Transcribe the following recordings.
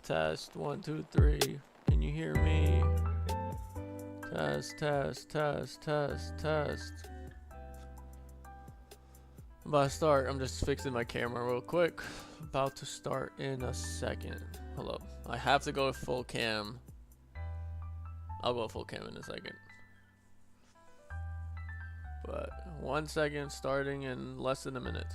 Test, 1, 2, 3. Can you hear me? Test. I'm about to start. I'm just fixing my camera real quick. About to start in a second. Hello. I have to go full cam. I'll go full cam in a second. But 1 second, starting in less than a minute.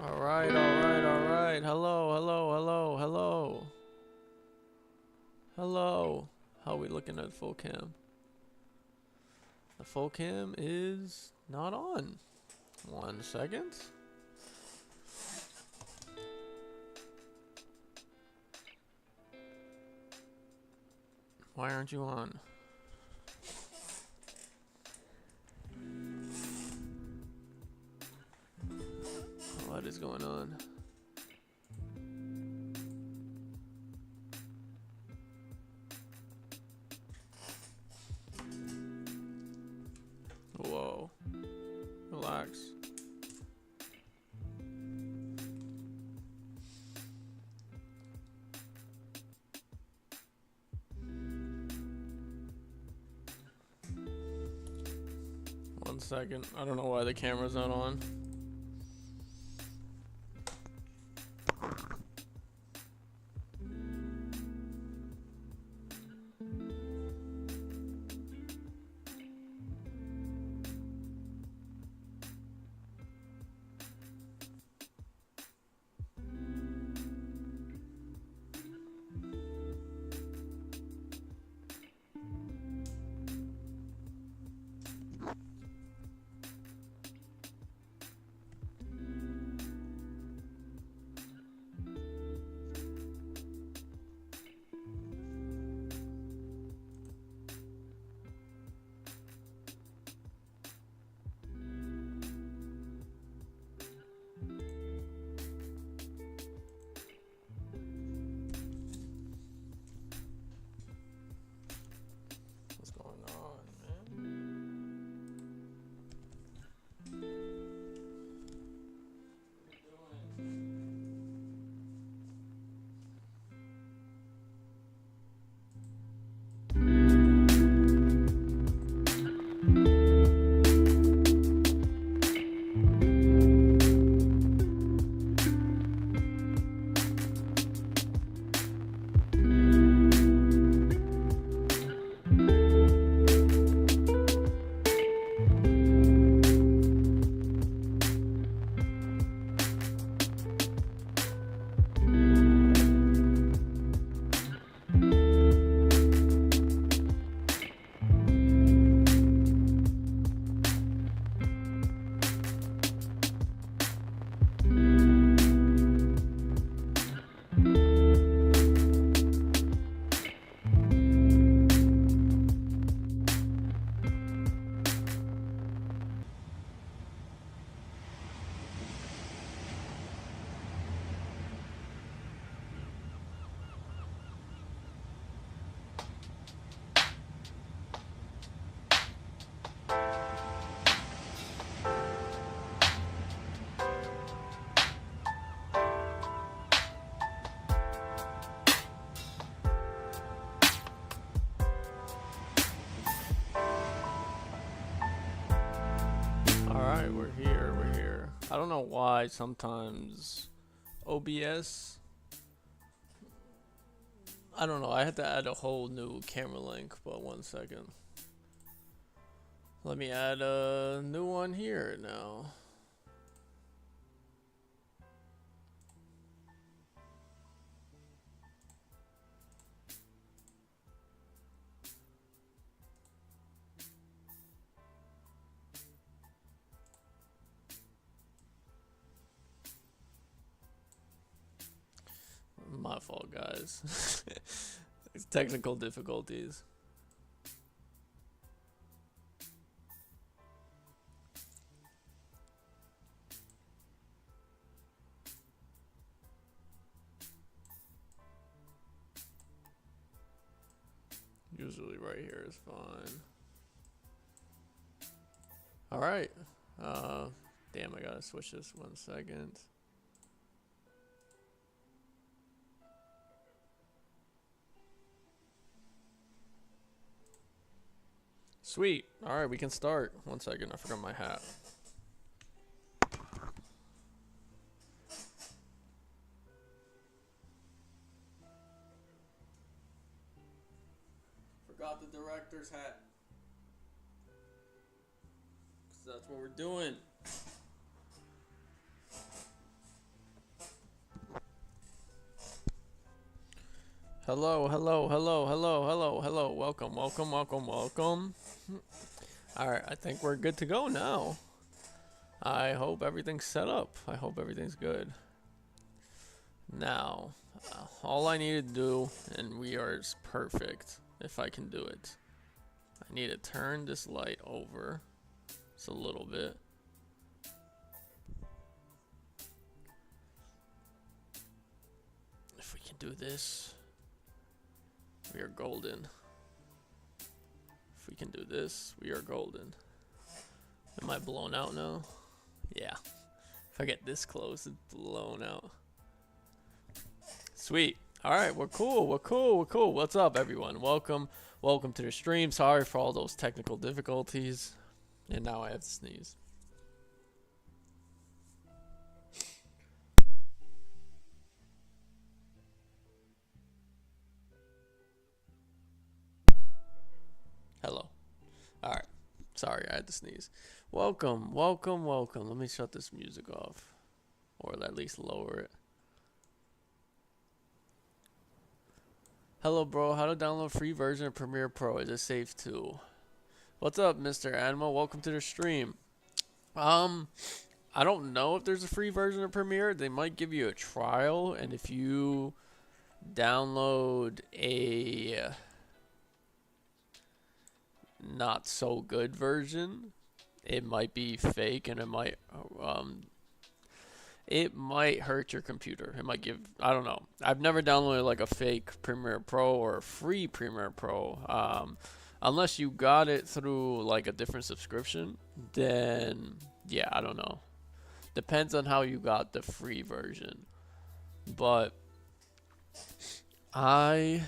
Alright. Hello. How are we looking at full cam? The full cam is not on. 1 second. Why aren't you on? What is going on? Whoa. Relax. One second. I don't know why the camera's not on. What's going on, man? Alright, we're here. I don't know why sometimes OBS, I don't know, I had to add a whole new camera link, but 1 second. Let me add a new one here now. My fault, guys. It's technical difficulties. usually right here is fine. All right. Damn, I gotta switch this 1 second. Sweet. All right, we can start. 1 second, I forgot my hat. Forgot the director's hat. 'Cause that's what we're doing. Hello, hello, hello, hello, hello, hello. Welcome, welcome, welcome, welcome. Alright, I think we're good to go now. I hope everything's set up. I hope everything's good. Now, all I need to do, and we are perfect if I can do it. I need to turn this light over just a little bit. If we can do this, we are golden. If we can do this, we are golden. Am I blown out now? Yeah. If I get this close, it's blown out. Sweet. Alright, we're cool. We're cool. We're cool. What's up, everyone? Welcome. Welcome to the stream. Sorry for all those technical difficulties. And now I have to sneeze. Hello. Alright. Sorry, I had to sneeze. Welcome, welcome, welcome. Let me shut this music off. Or at least lower it. Hello, bro. How to download free version of Premiere Pro? Is it safe too? What's up, Mr. Animal? Welcome to the stream. I don't know if there's a free version of Premiere. They might give you a trial, and if you download a not so good version, it might be fake, and it might hurt your computer. It might give, I don't know. I've never downloaded like a fake Premiere Pro or a free Premiere Pro. Unless you got it through like a different subscription, then yeah, I don't know. Depends on how you got the free version. But I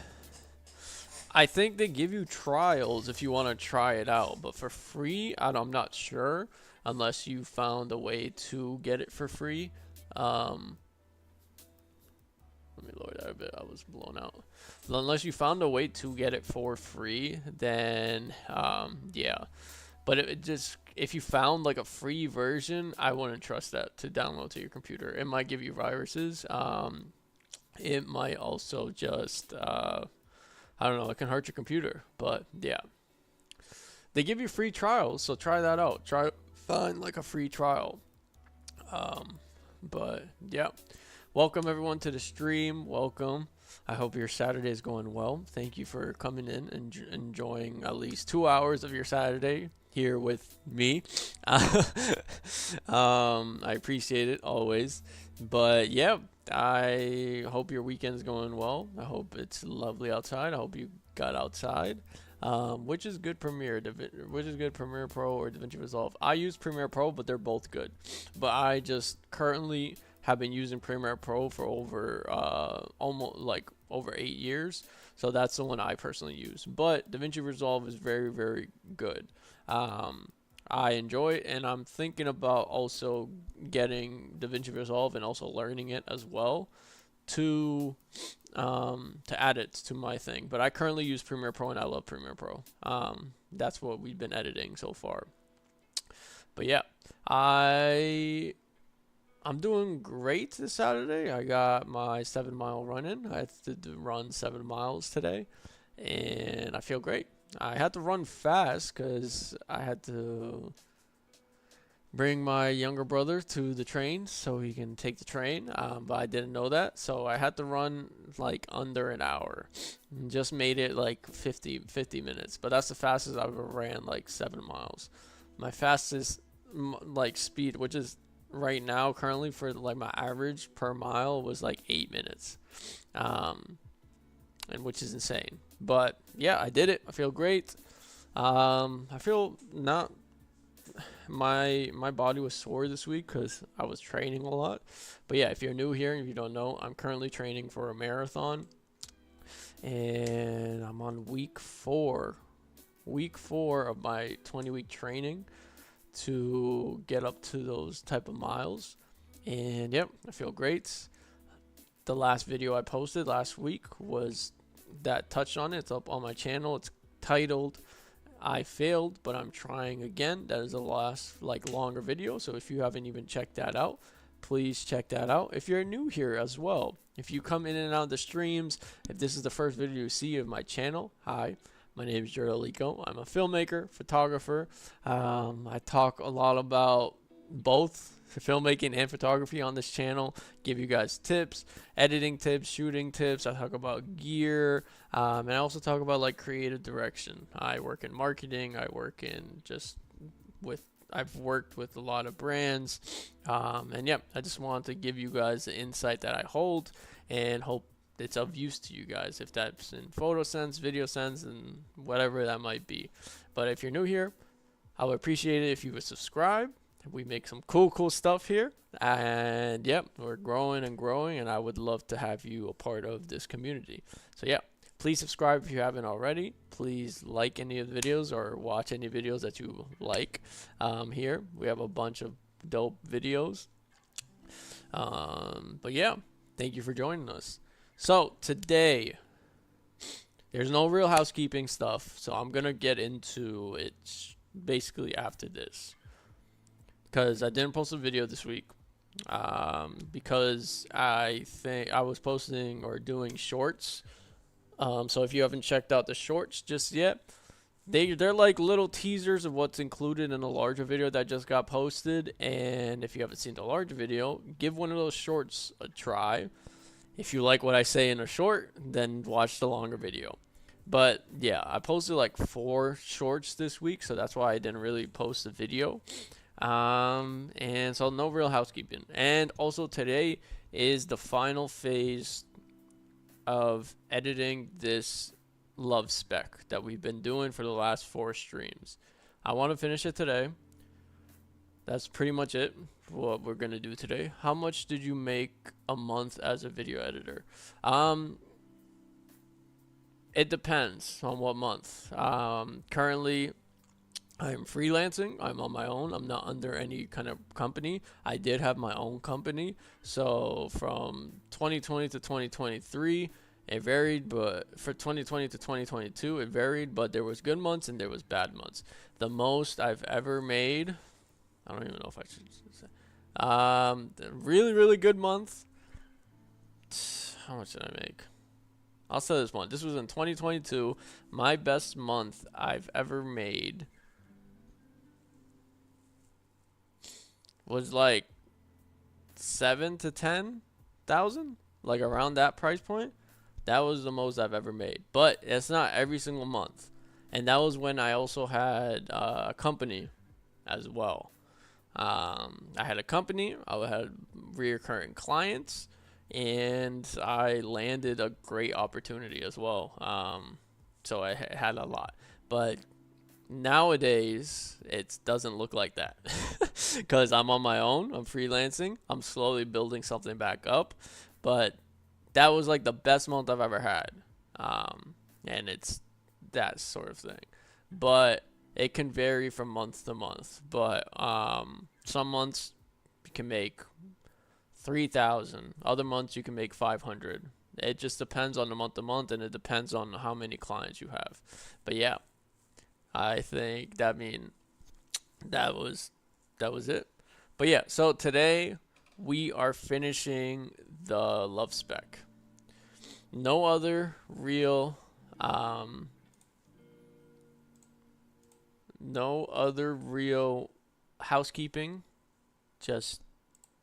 think they give you trials if you want to try it out, but for free, I'm not sure unless you found a way to get it for free. Let me lower that a bit. I was blown out. Unless you found a way to get it for free, then yeah. But it just, if you found like a free version, I wouldn't trust that to download to your computer. It might give you viruses. It might also just I don't know, it can hurt your computer. But yeah, they give you free trials, so try that out. Find like a free trial. But yeah, welcome everyone to the stream. Welcome. I hope your Saturday is going well. Thank you for coming in and enjoying at least 2 hours of your Saturday here with me. I appreciate it always. But yeah, I hope your weekend's going well. I hope it's lovely outside. I hope you got outside. Which is good Premiere Pro or DaVinci Resolve? I use Premiere Pro, but they're both good. But I just currently have been using Premiere Pro for over almost like over 8 years, so that's the one I personally use. But DaVinci Resolve is very, very good. I enjoy it, and I'm thinking about also getting DaVinci Resolve and also learning it as well to add it to my thing. But I currently use Premiere Pro, and I love Premiere Pro. That's what we've been editing so far. But yeah, I'm doing great this Saturday. I got my 7-mile run in. I had to run 7 miles today, and I feel great. I had to run fast because I had to bring my younger brother to the train so he can take the train, but I didn't know that, so I had to run like under an hour. And just made it like 50 minutes, but that's the fastest I've ever ran, like 7 miles. My fastest like speed, which is right now currently for like my average per mile, was like 8 minutes. and which is insane. But yeah, I did it. I feel great. I feel not. My body was sore this week because I was training a lot. But yeah, if you're new here and if you don't know, I'm currently training for a marathon, and I'm on week 4 of my 20-week training to get up to those type of miles. And yep, I feel great. The last video I posted last week was that touched on it. It's up on my channel. It's titled I failed, but I'm trying again. That is the last longer video. So if you haven't even checked that out, please check that out. If you're new here as well, if you come in and out of the streams, if this is the first video you see of my channel, hi, my name is XherdAliko. I'm a filmmaker, photographer. I talk a lot about both filmmaking and photography on this channel. Give you guys tips, editing tips, shooting tips. I talk about gear, and I also talk about creative direction. I work in marketing. I work in I've worked with a lot of brands, and yeah, I just wanted to give you guys the insight that I hold and hope it's of use to you guys, if that's in photo sense, video sense, and whatever that might be. But if you're new here, I would appreciate it if you would subscribe. We make some cool stuff here, and yep, we're growing and growing, and I would love to have you a part of this community. So yeah, please subscribe if you haven't already. Please like any of the videos or watch any videos that you like. Here we have a bunch of dope videos, but yeah, thank you for joining us. So today there's no real housekeeping stuff, so I'm gonna get into it basically after this, because I didn't post a video this week, because I think I was posting or doing shorts. So if you haven't checked out the shorts just yet, they're like little teasers of what's included in a larger video that just got posted. And if you haven't seen the larger video, give one of those shorts a try. If you like what I say in a short, then watch the longer video. But yeah, I posted 4 shorts this week, so that's why I didn't really post a video. And so no real housekeeping. And also today is the final phase of editing this love spec that we've been doing for the last 4 streams. I want to finish it today. That's pretty much it for what we're going to do today. How much did you make a month as a video editor? It depends on what month. Currently I'm freelancing. I'm on my own. I'm not under any kind of company. I did have my own company. So from 2020 to 2023, it varied, but for 2020 to 2022, it varied, but there was good months and there was bad months. The most I've ever made, I don't even know if I should say, really good month. How much did I make? I'll say this one. This was in 2022. My best month I've ever made was 7 to 10,000, around that price point. That was the most I've ever made, but it's not every single month. And that was when I also had a company as well. I had a company, I had recurring clients, and I landed a great opportunity as well. So I had a lot, but nowadays it doesn't look like that because I'm on my own. I'm freelancing. I'm slowly building something back up, but that was the best month I've ever had. And it's that sort of thing, but it can vary from month to month. But some months you can make 3,000, other months you can make 500. It just depends on the month to month, and it depends on how many clients you have. But yeah, I think that was it. But yeah, so today we are finishing the love spec. No other real housekeeping, just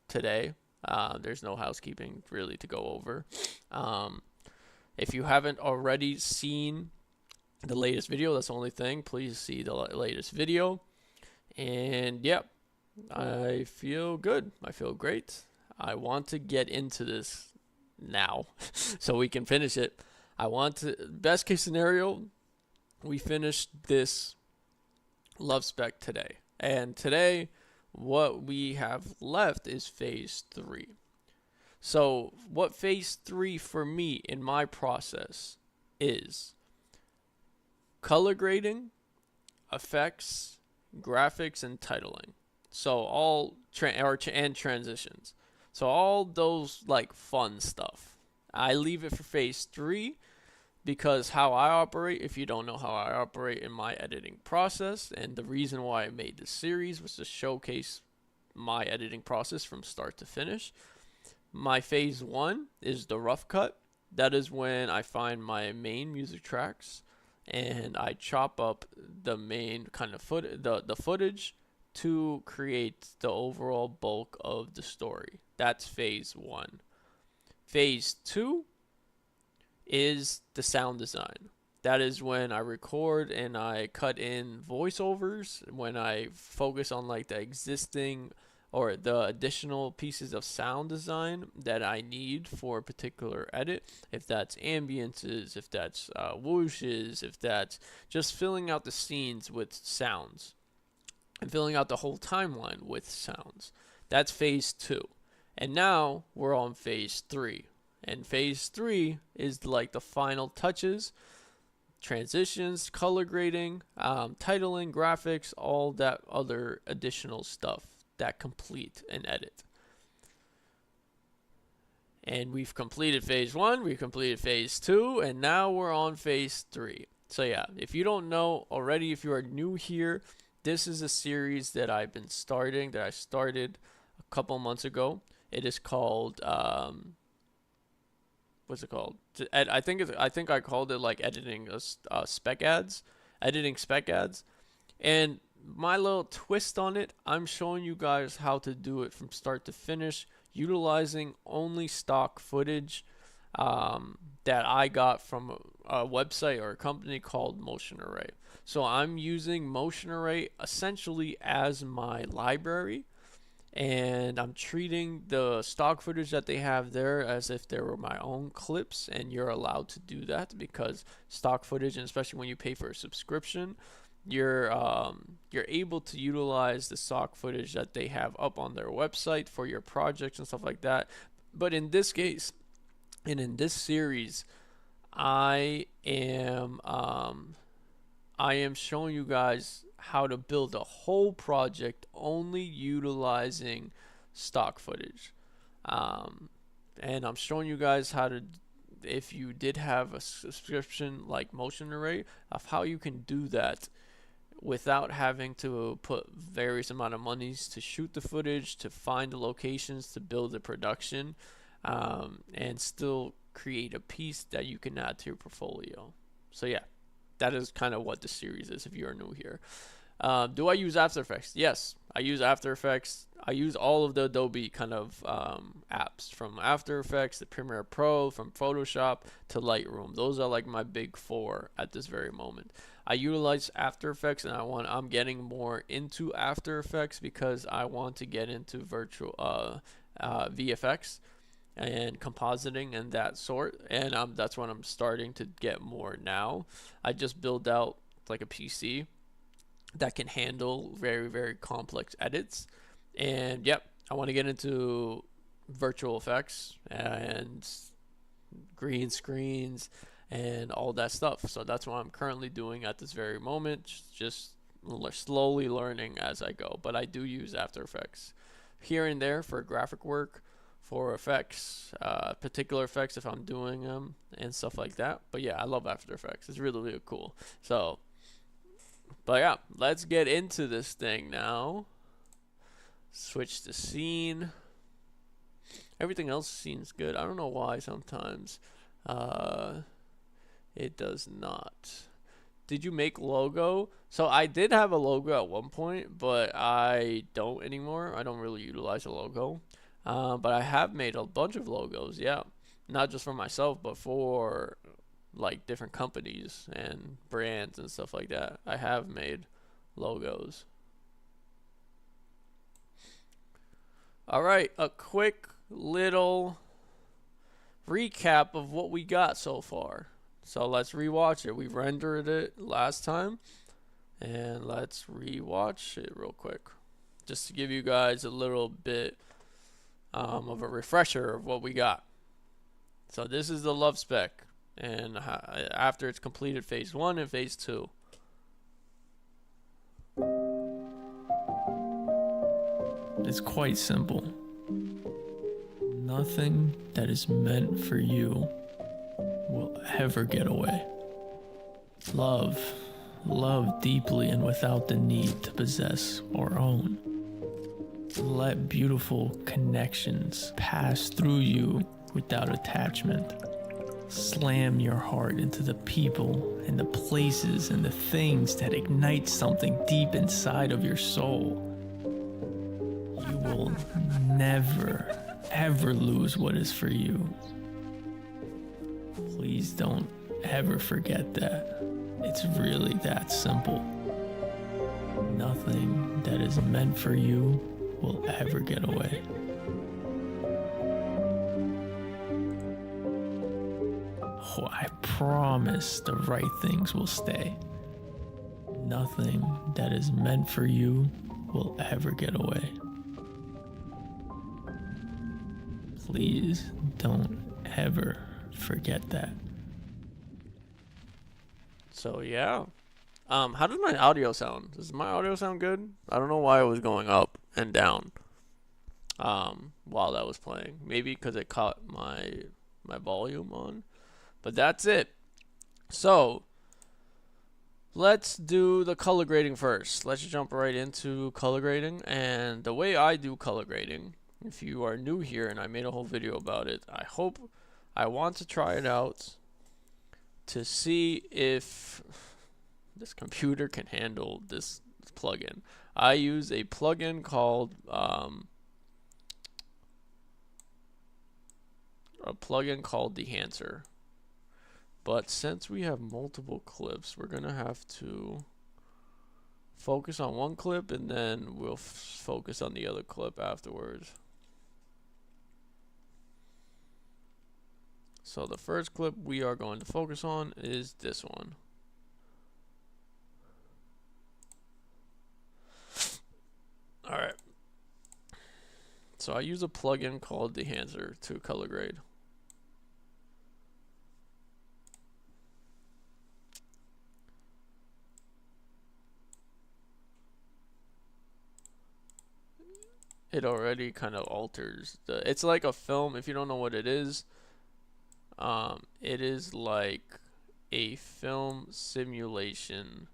today. There's no housekeeping really to go over. If you haven't already seen the latest video, that's the only thing. Please see the latest video. And yep, I feel good. I feel great. I want to get into this now so we can finish it. I want to, best case scenario, we finished this love spec today. And today, what we have left is phase 3. So, what phase 3 for me in my process is color grading, effects, graphics, and titling. So all and transitions. So all those like fun stuff. I leave it for phase 3 because how I operate, if you don't know how I operate in my editing process, and the reason why I made this series was to showcase my editing process from start to finish. My phase 1 is the rough cut. That is when I find my main music tracks and I chop up the main kind of the footage to create the overall bulk of the story. That's phase 1. Phase 2 is the sound design. That is when I record and I cut in voiceovers, when I focus on like the existing or the additional pieces of sound design that I need for a particular edit. If that's ambiences, if that's whooshes, if that's just filling out the scenes with sounds and filling out the whole timeline with sounds. That's phase 2. And now we're on phase 3. And phase 3 is like the final touches, transitions, color grading, titling, graphics, all that other additional stuff that complete an edit. And we've completed phase 1, we've completed phase 2, and now we're on phase 3. So yeah, if you don't know already, if you are new here, this is a series that I started a couple months ago. It is called what's it called? I think I called it like editing spec ads, and my little twist on it, I'm showing you guys how to do it from start to finish, utilizing only stock footage that I got from a website or a company called Motion Array. So I'm using Motion Array essentially as my library, and I'm treating the stock footage that they have there as if they were my own clips, and you're allowed to do that because stock footage, and especially when you pay for a subscription, you're able to utilize the stock footage that they have up on their website for your projects and stuff like that. But in this case, and in this series, I am showing you guys how to build a whole project only utilizing stock footage, and I'm showing you guys how to, if you did have a subscription like Motion Array, of how you can do that without having to put various amount of monies to shoot the footage, to find the locations, to build the production, and still create a piece that you can add to your portfolio. So yeah, that is kind of what the series is if you are new here. Do I use After Effects? Yes, I use After Effects. I use all of the Adobe kind of apps, from After Effects to Premiere Pro, from Photoshop to Lightroom. Those are like my big 4 at this very moment. I utilize After Effects, and I'm getting more into After Effects because I want to get into virtual VFX and compositing and that sort, and that's what I'm starting to get more now. I just built out like a PC that can handle very, very complex edits, and yep, I want to get into virtual effects and green screens and all that stuff. So that's what I'm currently doing at this very moment, just slowly learning as I go. But I do use After Effects here and there for graphic work, for effects, particular effects if I'm doing them and stuff like that. But yeah, I love After Effects. It's really, really cool. So, but yeah, let's get into this thing now. Switch the scene. Everything else seems good. I don't know why sometimes it does not. Did you make logo? So I did have a logo at one point, but I don't anymore. I don't really utilize a logo. But I have made a bunch of logos, yeah. Not just for myself, but for like different companies and brands and stuff like that. I have made logos. All right, a quick little recap of what we got so far. So let's rewatch it. We rendered it last time, and let's rewatch it real quick, just to give you guys a little bit of a refresher of what we got. So this is the love spec, and after it's completed phase 1 and phase 2. It's quite simple. Nothing that is meant for you will ever get away. Love deeply and without the need to possess or own. Let beautiful connections pass through you without attachment. Slam your heart into the people and the places and the things that ignite something deep inside of your soul. You will never, ever lose what is for you. Please don't ever forget that. It's really that simple. Nothing that is meant for you will ever get away. Oh, I promise the right things will stay. Nothing that is meant for you will ever get away. Please don't ever forget that. So yeah, how does my audio sound? Does my audio sound good? I don't know why it was going up and down while that was playing. Maybe because it caught my volume on. But that's it. So let's do the color grading first. Let's jump right into color grading. And the way I do color grading, if you are new here and I made a whole video about it, I want to try it out to see if this computer can handle this plugin. I use a plugin called Enhancer. But since we have multiple clips, we're gonna have to focus on one clip and then we'll focus on the other clip afterwards. So the first clip we are going to focus on is this one. Alright. So I use a plugin called Enhancer to color grade. It already kind of alters it's like a film. If you don't know what it is like a film simulation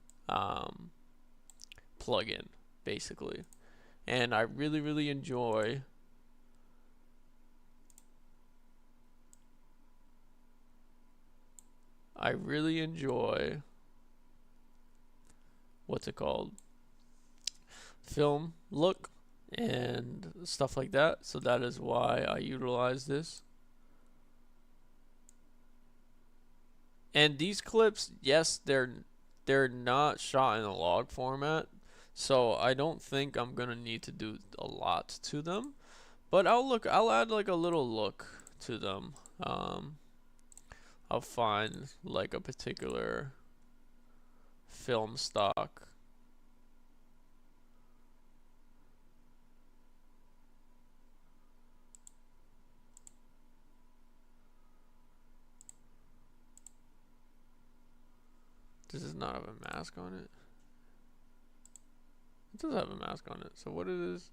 plugin basically, and I really enjoy what's it called, film look and stuff like that. So that is why I utilize this. And these clips, yes, they're not shot in a log format, so I don't think I'm gonna need to do a lot to them. But I'll add like a little look to them. I'll find like a particular film stock. Does this not have a mask on it? It does have a mask on it. So what it is?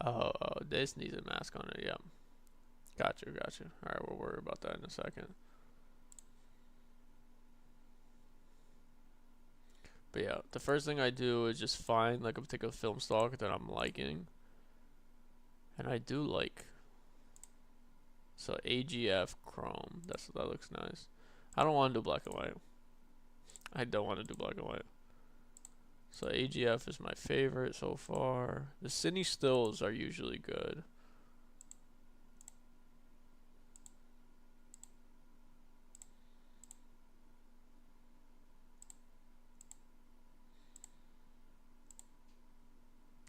Oh, this needs a mask on it. Yeah. Gotcha. Alright, we'll worry about that in a second. But yeah, the first thing I do is just find like a particular film stock that I'm liking. And I do like, so AGF Chrome, that looks nice. I don't want to do black and white. I don't want to do black and white. So AGF is my favorite so far. The cine stills are usually good.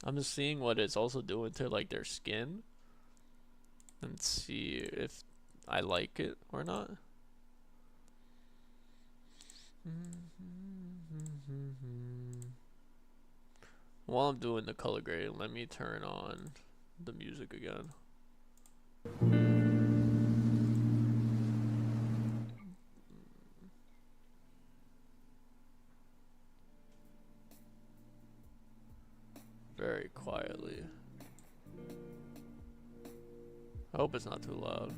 I'm just seeing what it's also doing to like their skin and see if I like it or not. While I'm doing the color grading, let me turn on the music again. Very quietly. I hope it's not too loud.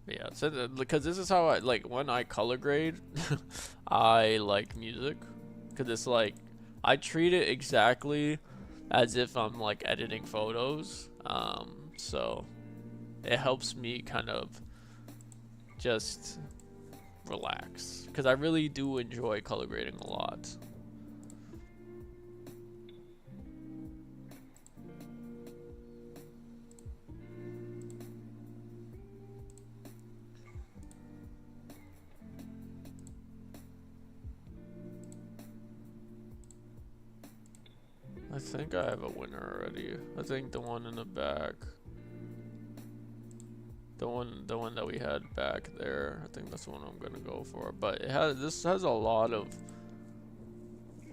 But yeah, so because this is how I like when I color grade. I like music because it's like I treat it exactly as if I'm like editing photos. So it helps me kind of just relax because I really do enjoy color grading a lot. I think I have a winner already. I think the one in the back. The one that we had back there. I think that's the one I'm gonna go for. But this has a lot of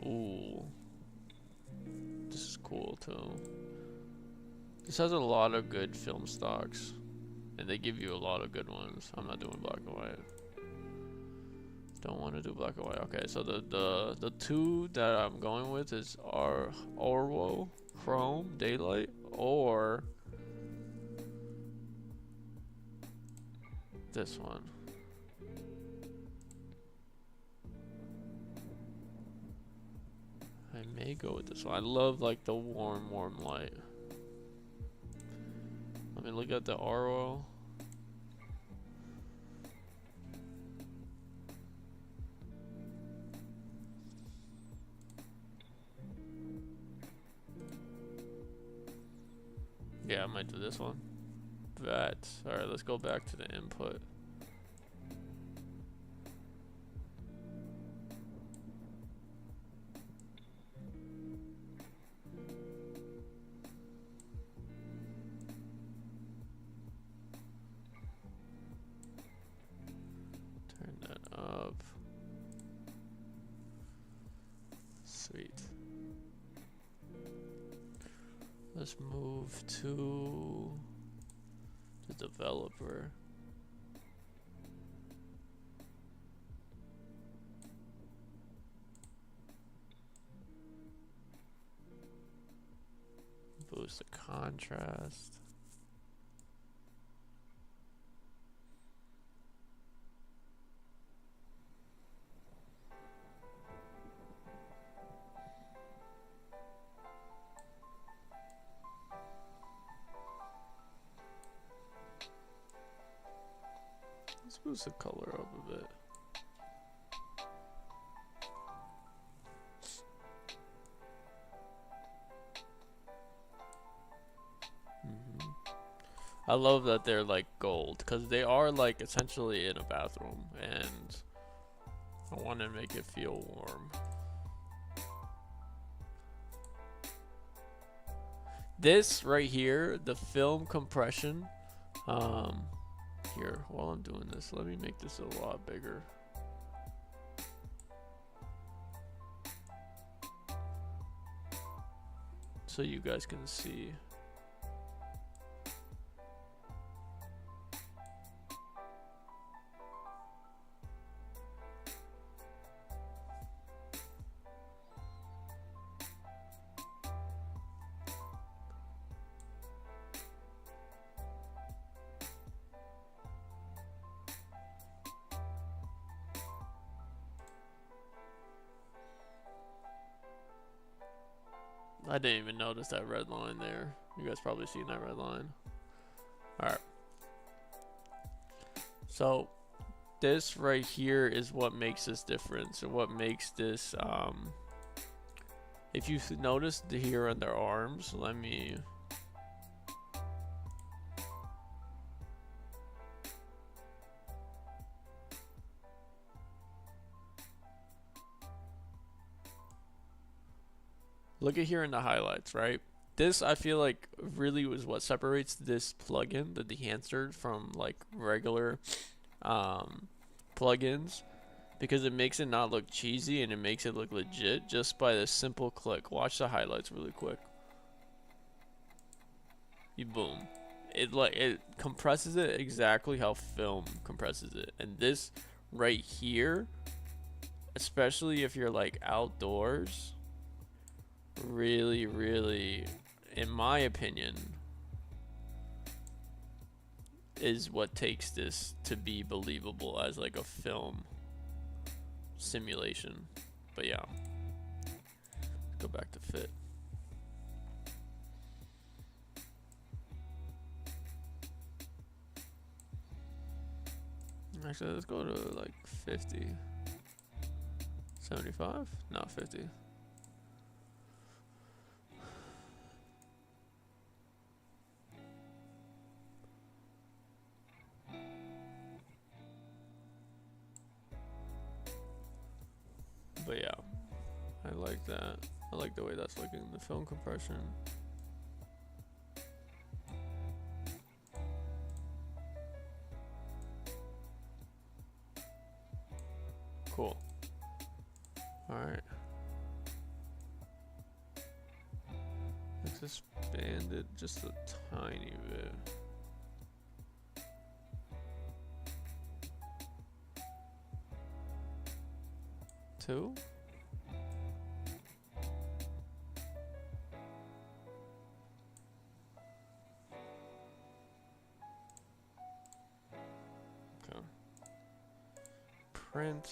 ooh. This is cool too. This has a lot of good film stocks. And they give you a lot of good ones. I'm not doing black and white. Don't want to do black and white. Okay, so the two that I'm going with is Orwo, Chrome, Daylight, or this one. I may go with this one. I love like the warm light. Let me look at the Orwo. Yeah, I might do this one. But alright, let's go back to the input. Turn that up. Sweet. Let's move to the developer. Boost the contrast. Let's boost the color up a bit. I love that they're like gold because they are like essentially in a bathroom and I want to make it feel warm. This right here, the film compression, here, while I'm doing this, let me make this a lot bigger. So you guys can see. I didn't even notice that red line there. You guys probably seen that red line. Alright. So this right here is what makes this different. So what makes this if you notice here on their arms, let me Look at here in the highlights, right? This I feel like really was what separates this plugin, the Dehancer, from like regular um, plugins, because it makes it not look cheesy and it makes it look legit just by this simple click. Watch the highlights really quick. You boom. It compresses it exactly how film compresses it. And this right here, especially if you're like outdoors, really, really, in my opinion, is what takes this to be believable as like a film simulation. But yeah, let's go back to fit. Actually, let's go to like 50. 75? No, 50. But yeah, I like that. I like the way that's looking. The film compression. Cool. Alright. Let's expand it just a tiny bit. Two? Okay. Print.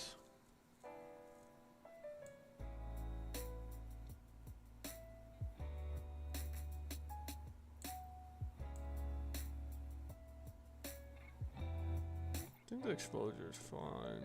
I think the exposure is fine.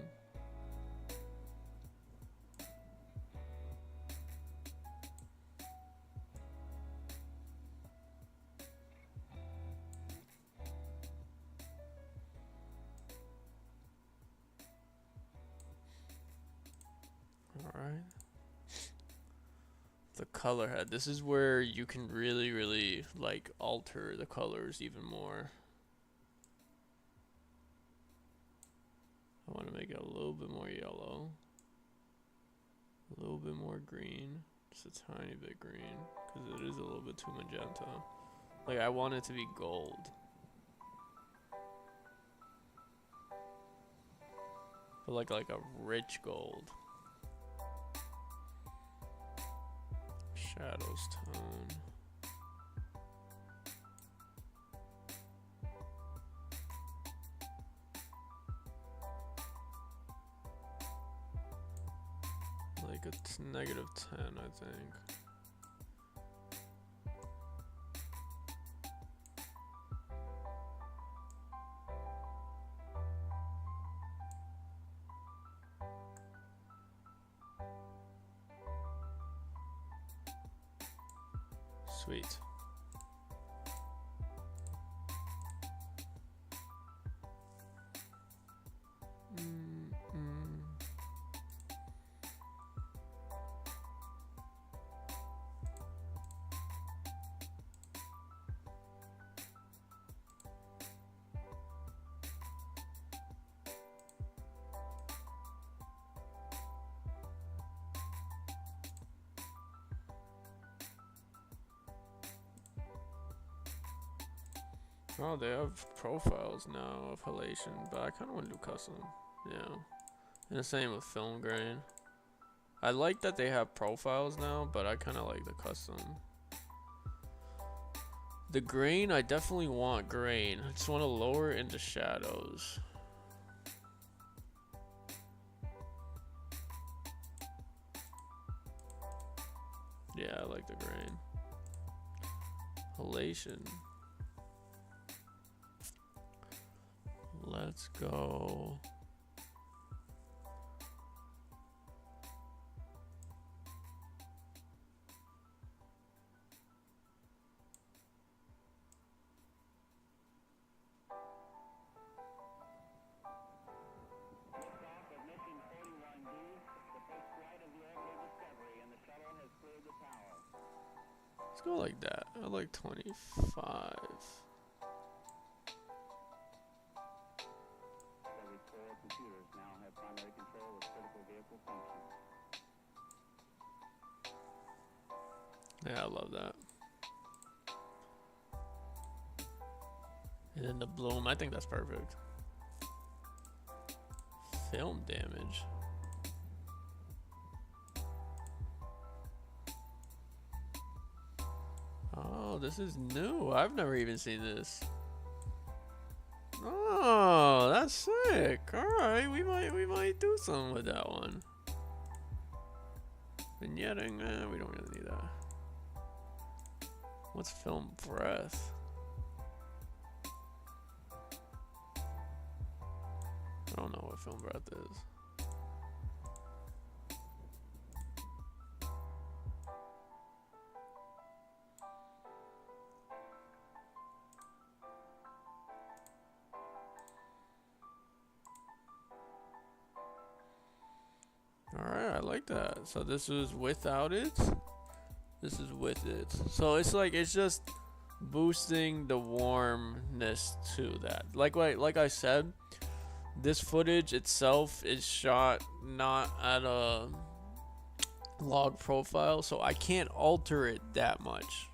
Alright. The color head. This is where you can really, really like alter the colors even more. I want to make it a little bit more yellow. A little bit more green. Just a tiny bit green. Because it is a little bit too magenta. Like, I want it to be gold. But like a rich gold. Shadows tone. Like a -10, I think. Sweet. Oh, they have profiles now of halation, but I kind of want to do custom. Yeah. And the same with film grain. I like that they have profiles now, but I kind of like the custom. The grain, I definitely want grain. I just want to lower it into shadows. Yeah, I like the grain. Halation. Let's go. Liftoff of mission 41D, the first flight of the orbital Discovery, and the shuttle has cleared the tower. Let's go like that. I like 25. Yeah, I love that. And then the bloom, I think that's perfect. Film damage. Oh, this is new. I've never even seen this. Oh, that's sick. Alright, we might do something with that one. Vignetting, we don't really need that. What's film breath? I don't know what film breath is. Alright, I like that. So this is without it. This is with it. So it's like, it's just boosting the warmness to that. Like I said, this footage itself is shot not at a log profile, so I can't alter it that much.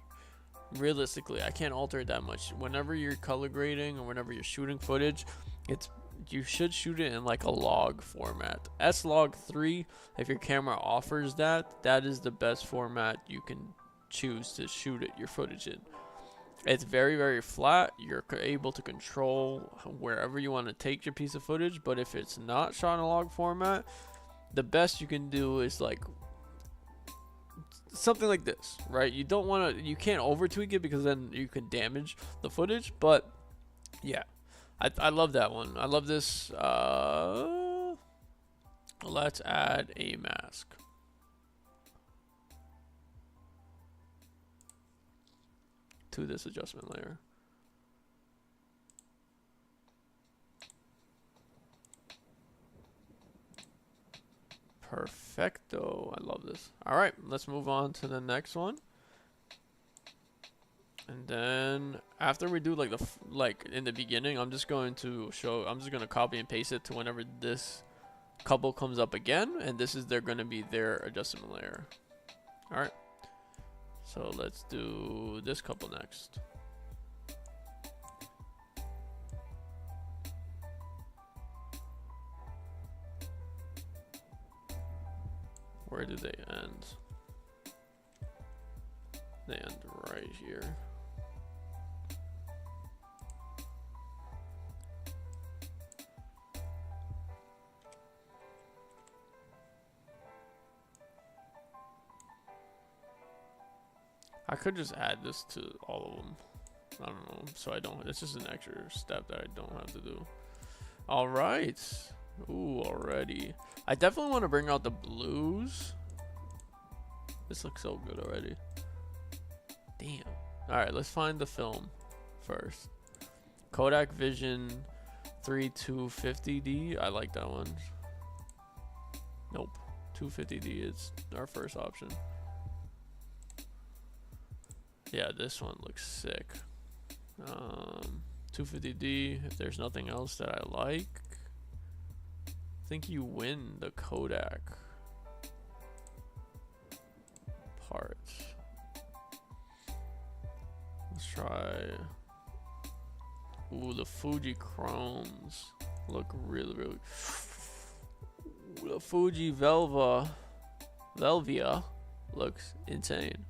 Realistically, I can't alter it that much. Whenever you're color grading or whenever you're shooting footage, you should shoot it in like a log format. S-Log3, if your camera offers that, that is the best format you can choose to shoot your footage in. It's very, very flat. You're able to control wherever you want to take your piece of footage, but if it's not shot in a log format, the best you can do is like something like this, right? You don't want to, you can't over tweak it because then you can damage the footage, but yeah. I love that one. I love this. Let's add a mask. To this adjustment layer. Perfecto. I love this. All right, let's move on to the next one. And then after we do like in the beginning, I'm just going to copy and paste it to whenever this couple comes up again, and this is going to be their adjustment layer. All right. So let's do this couple next. Where do they end? They end right here. I could just add this to all of them. I don't know. So I don't. It's just an extra step that I don't have to do. All right. Ooh, already. I definitely want to bring out the blues. This looks so good already. Damn. All right, let's find the film first. Kodak Vision 3250D. I like that one. Nope. 250D is our first option. Yeah, this one looks sick. 250D, if there's nothing else that I like. I think you win the Kodak part. Let's try. Ooh, the Fuji chromes look really, really. Ooh, the Fuji Velvia looks insane.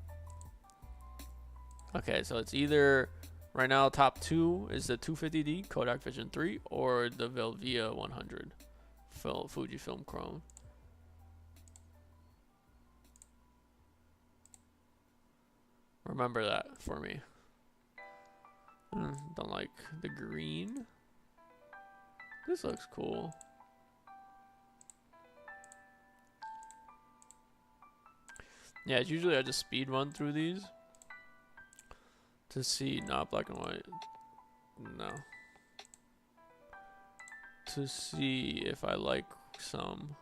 Okay, so it's either right now top two is the 250D Kodak Vision 3 or the Velvia 100 Fuji Film Chrome. Remember that for me. Don't like the green. This looks cool. Yeah, it's usually I just speed run through these to see, not black and white. No. To see if I like some.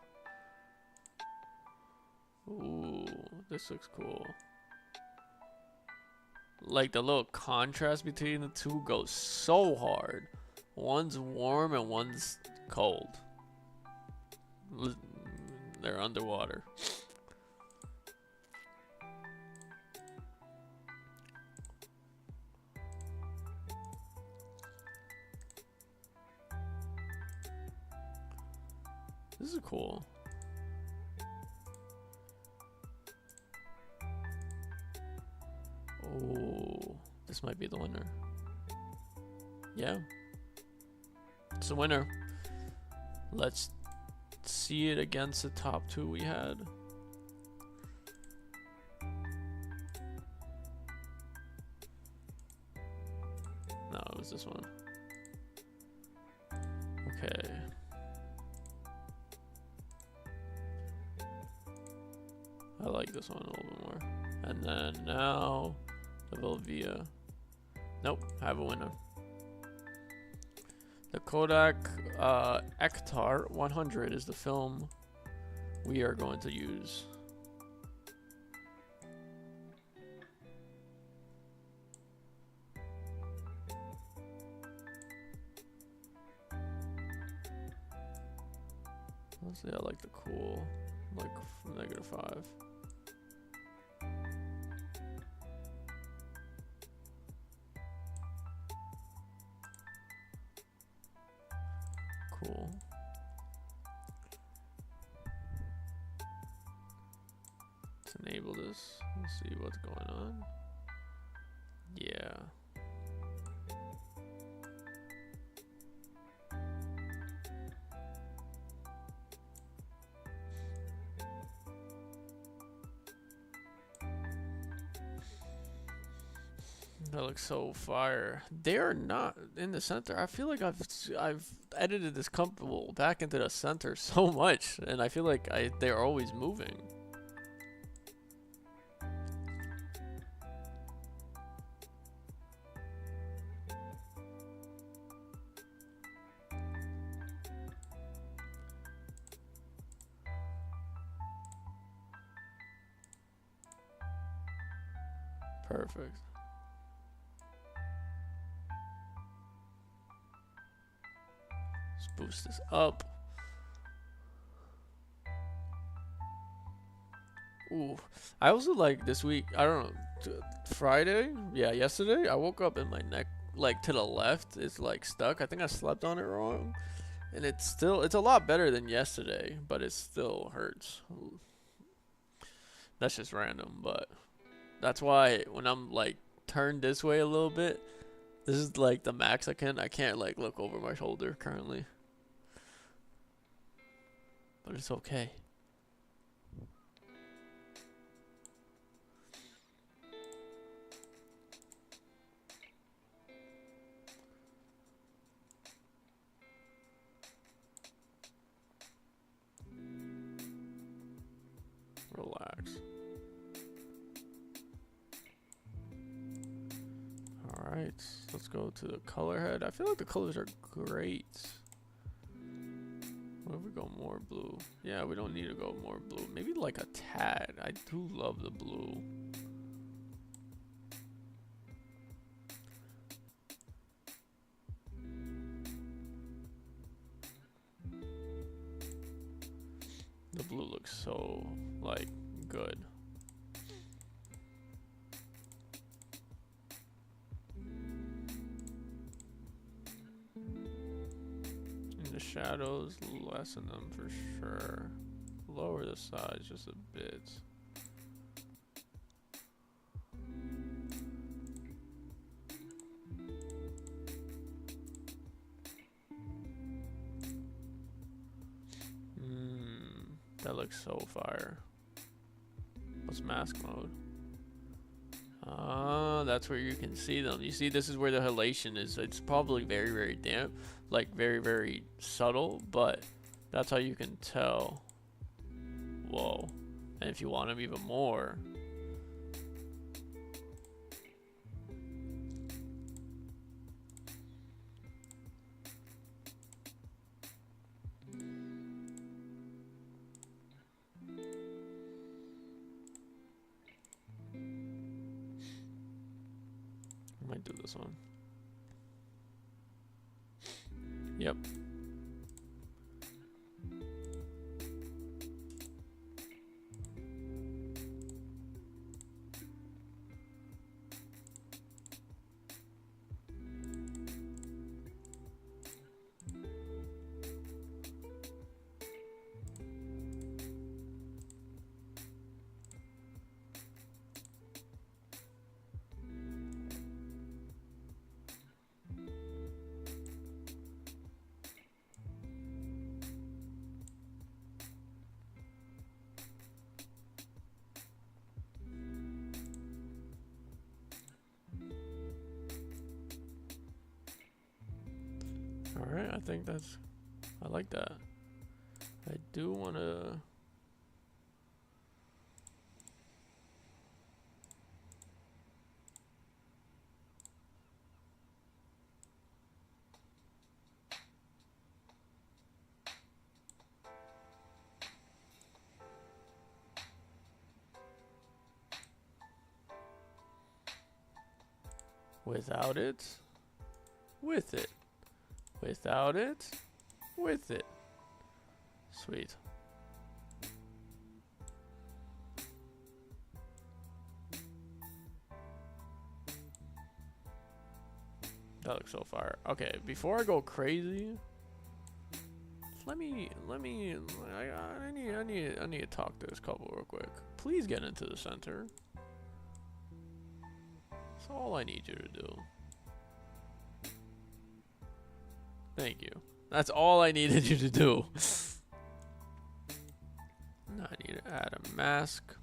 Ooh, this looks cool. Like the little contrast between the two goes so hard. One's warm and one's cold. They're underwater. This is cool. Oh, this might be the winner. Yeah, it's the winner. Let's see it against the top two we had. No, it was this one. Okay. I like this one a little bit more. And then now, the Velvia. Nope, I have a winner. The Kodak Ektar 100 is the film we are going to use. Honestly, I like the cool, like from -5. Cool. Let's enable this. Let's see what's going on. Yeah. That looks so fire. They're not in the center. I feel like I've edited this comfortable back into the center so much, and I feel like they're always moving. Perfect. Let's boost this up. Ooh, I also like this week. I don't know, Friday. Yeah, yesterday I woke up and my neck, like to the left, is like stuck. I think I slept on it wrong, and it's a lot better than yesterday, but it still hurts. That's just random, but that's why when I'm like turned this way a little bit, this is like the max I can't like look over my shoulder currently. But it's okay. Relax. Alright, let's go to the color head. I feel like the colors are great. What if we go more blue? Yeah, we don't need to go more blue. Maybe like a tad. I do love the blue. The blue looks so, like, good. In the shadows, lessen them for sure. Lower the size just a bit. That looks so fire. What's mask mode? Ah, that's where you can see them. You see, this is where the halation is. It's probably very, very damp, like very, very subtle, but that's how you can tell. Whoa. And if you want them even more, might do this one. Yep. Alright, I think that's... I like that. I do want to... Without it, with it. Without it, with it. Sweet. That looks so fire. Okay, before I go crazy, let me I need to talk to this couple real quick. Please get into the center. That's all I need you to do. Thank you. That's all I needed you to do. Now I need to add a mask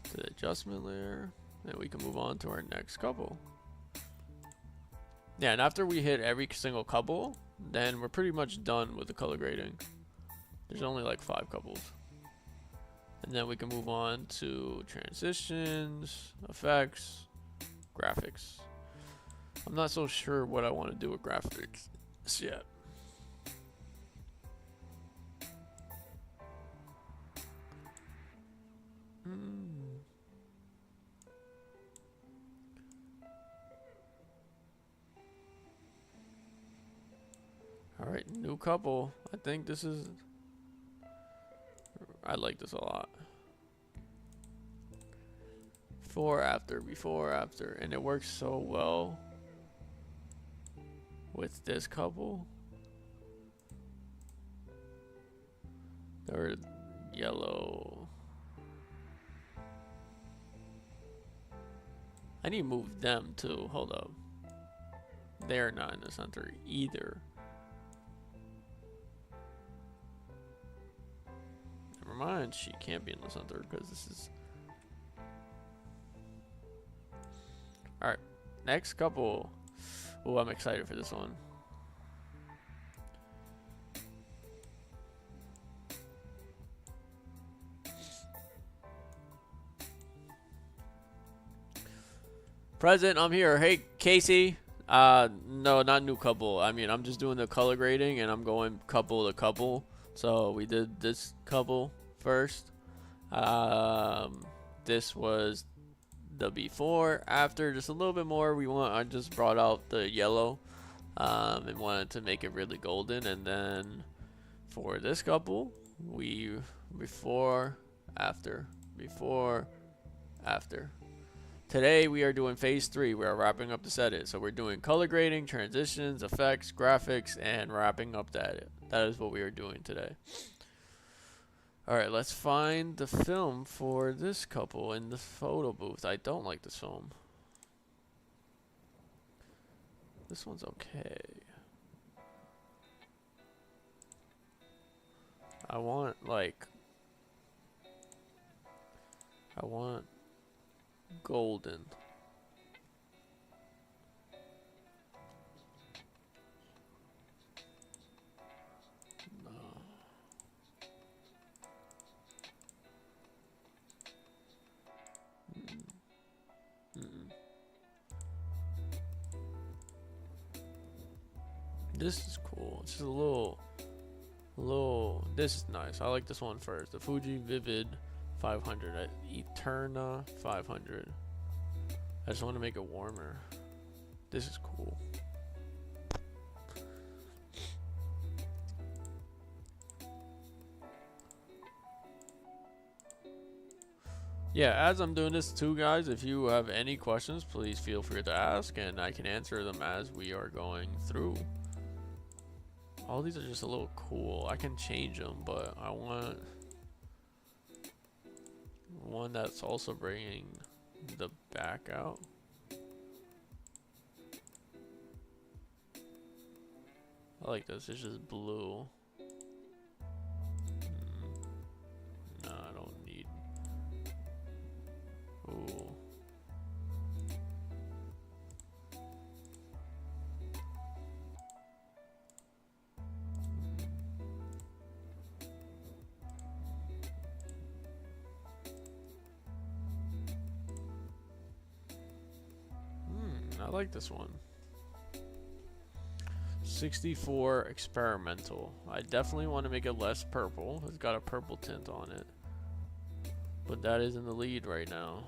to the adjustment layer. And we can move on to our next couple. Yeah, and after we hit every single couple, then we're pretty much done with the color grading. There's only like 5 couples. And then we can move on to transitions, effects, graphics. I'm not so sure what I want to do with graphics yet. All right, new couple. I think this is... I like this a lot. Before, after, and it works so well with this couple. They're yellow. I need to move them too. Hold up. They're not in the center either. Never mind, she can't be in the center because this is... Alright, next couple. Oh, I'm excited for this one. Present, I'm here. Hey, Casey. No, not new couple. I mean, I'm just doing the color grading and I'm going couple to couple. So we did this couple first. This was the before, after, just a little bit more. I just brought out the yellow and wanted to make it really golden. And then for this couple, we before, after. Today we are doing phase 3. We are wrapping up this edit. So we're doing color grading, transitions, effects, graphics, and wrapping up the edit. That is what we are doing today. Alright, let's find the film for this couple in the photo booth. I don't like this film. This one's okay. I want golden. No. This is cool. It's just a little. This is nice. I like this one first. The Fuji Vivid 500 at Eterna 500. I just want to make it warmer. This is cool. Yeah, as I'm doing this too, guys, if you have any questions, please feel free to ask, and I can answer them as we are going through. All these are just a little cool. I can change them, but I want one that's also bringing the back out. I like this. It's just blue. No, I don't need. Ooh. I like this one. 64 experimental. I definitely want to make it less purple. It's got a purple tint on it. But that is in the lead right now.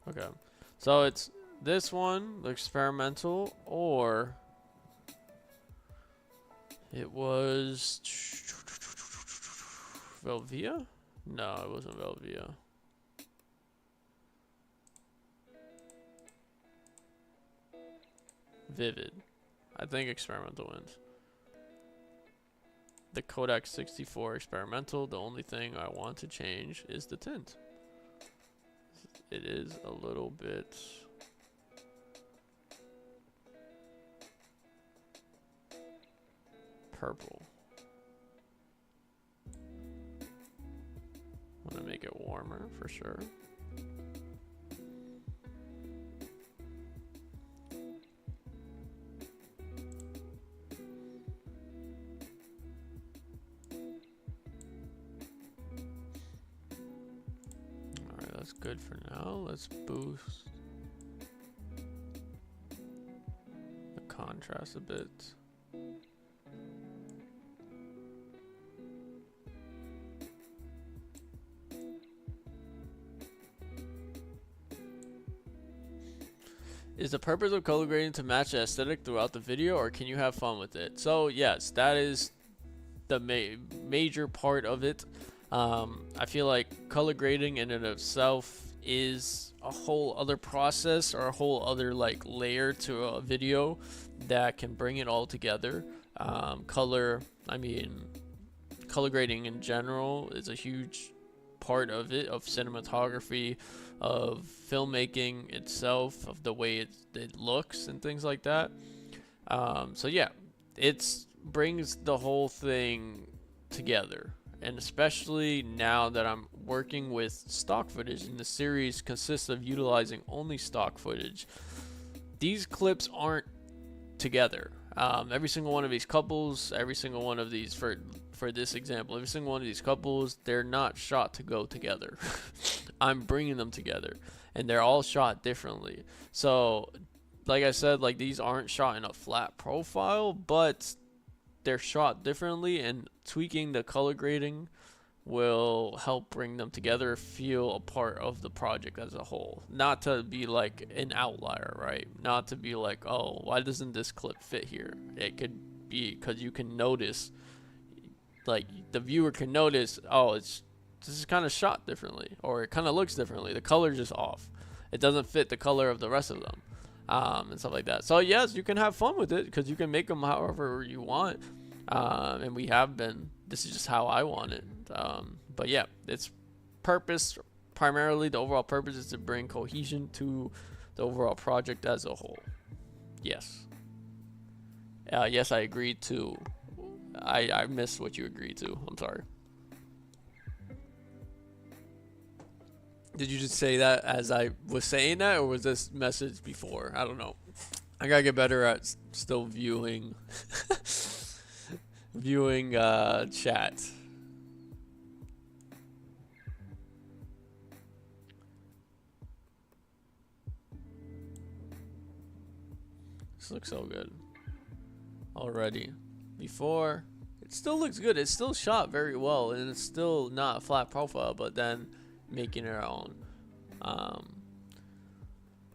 Okay. So it's this one, the experimental, or it was Velvia? No, it wasn't Velvia. Vivid. I think experimental wins. The Kodak 64 experimental, the only thing I want to change is the tint. It is a little bit purple. Want to make it warmer for sure. Alright, that's good for now. Let's boost the contrast a bit. Is the purpose of color grading to match the aesthetic throughout the video, or can you have fun with it? So yes, that is the major part of it. I feel like color grading in and of itself is a whole other process, or a whole other like layer to a video that can bring it all together. Color grading in general is a huge part of it, of cinematography, of filmmaking itself, of the way it looks and things like that. So yeah, it brings the whole thing together. And especially now that I'm working with stock footage, and the series consists of utilizing only stock footage, these clips aren't together. Every single one of these couples, every single one of these, for this example, every single one of these couples, they're not shot to go together. I'm bringing them together, and they're all shot differently. So like I said, like these aren't shot in a flat profile, but they're shot differently, and tweaking the color grading will help bring them together, feel a part of the project as a whole. Not to be like an outlier, right? Not to be like, oh, why doesn't this clip fit here? It could be because you can notice, like the viewer can notice, oh, this is kind of shot differently, or it kind of looks differently. The color's just off. It doesn't fit the color of the rest of them, and stuff like that. So yes, you can have fun with it because you can make them however you want, and we have been. This is just how I want it. But yeah, its purpose, primarily the overall purpose, is to bring cohesion to the overall project as a whole. Yes. Yes, I agreed to. I missed what you agreed to. I'm sorry. Did you just say that as I was saying that, or was this message before? I don't know. I gotta get better at still viewing chat. This looks so good already. Before, it still looks good. It's still shot very well, and it's still not flat profile, but then making it our own.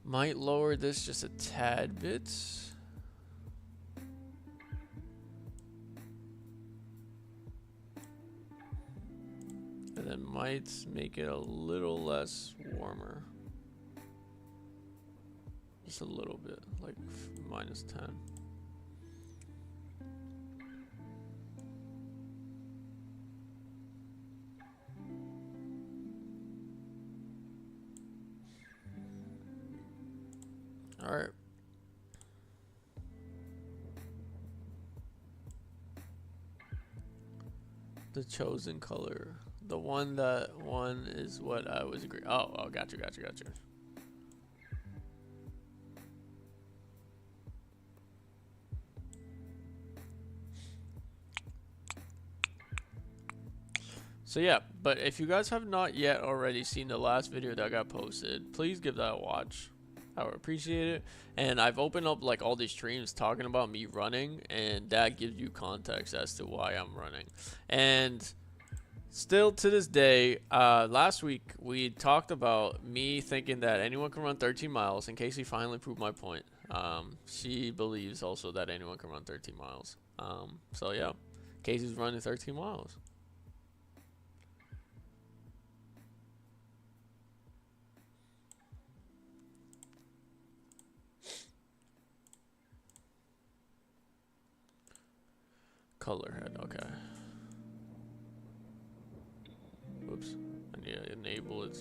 Might lower this just a tad bit. And then might make it a little less warmer. Just a little bit, like -10. All right. The chosen color. The one that one is what I was agreeing. Oh, gotcha. So yeah, but if you guys have not yet already seen the last video that got posted, please give that a watch. I would appreciate it. And I've opened up like all these streams talking about me running, and that gives you context as to why I'm running. And still to this day, last week we talked about me thinking that anyone can run 13 miles, and Casey finally proved my point. She believes also that anyone can run 13 miles. So yeah, Casey's running 13 miles. Color head, okay. Oops, I need to enable it.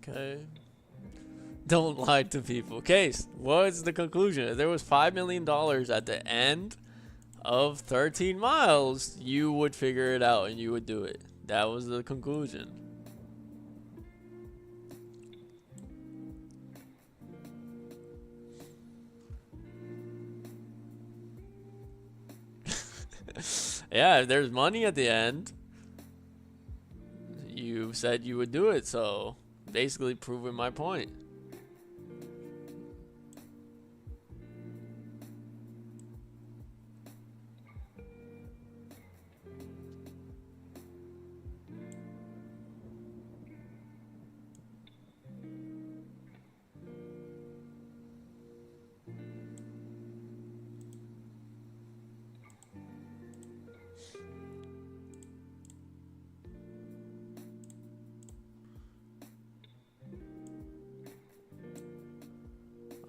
Okay. Don't lie to people. Case, what's the conclusion? If there was $5 million at the end of 13 miles, you would figure it out and you would do it. That was the conclusion. Yeah, if there's money at the end, you said you would do it, so basically proving my point.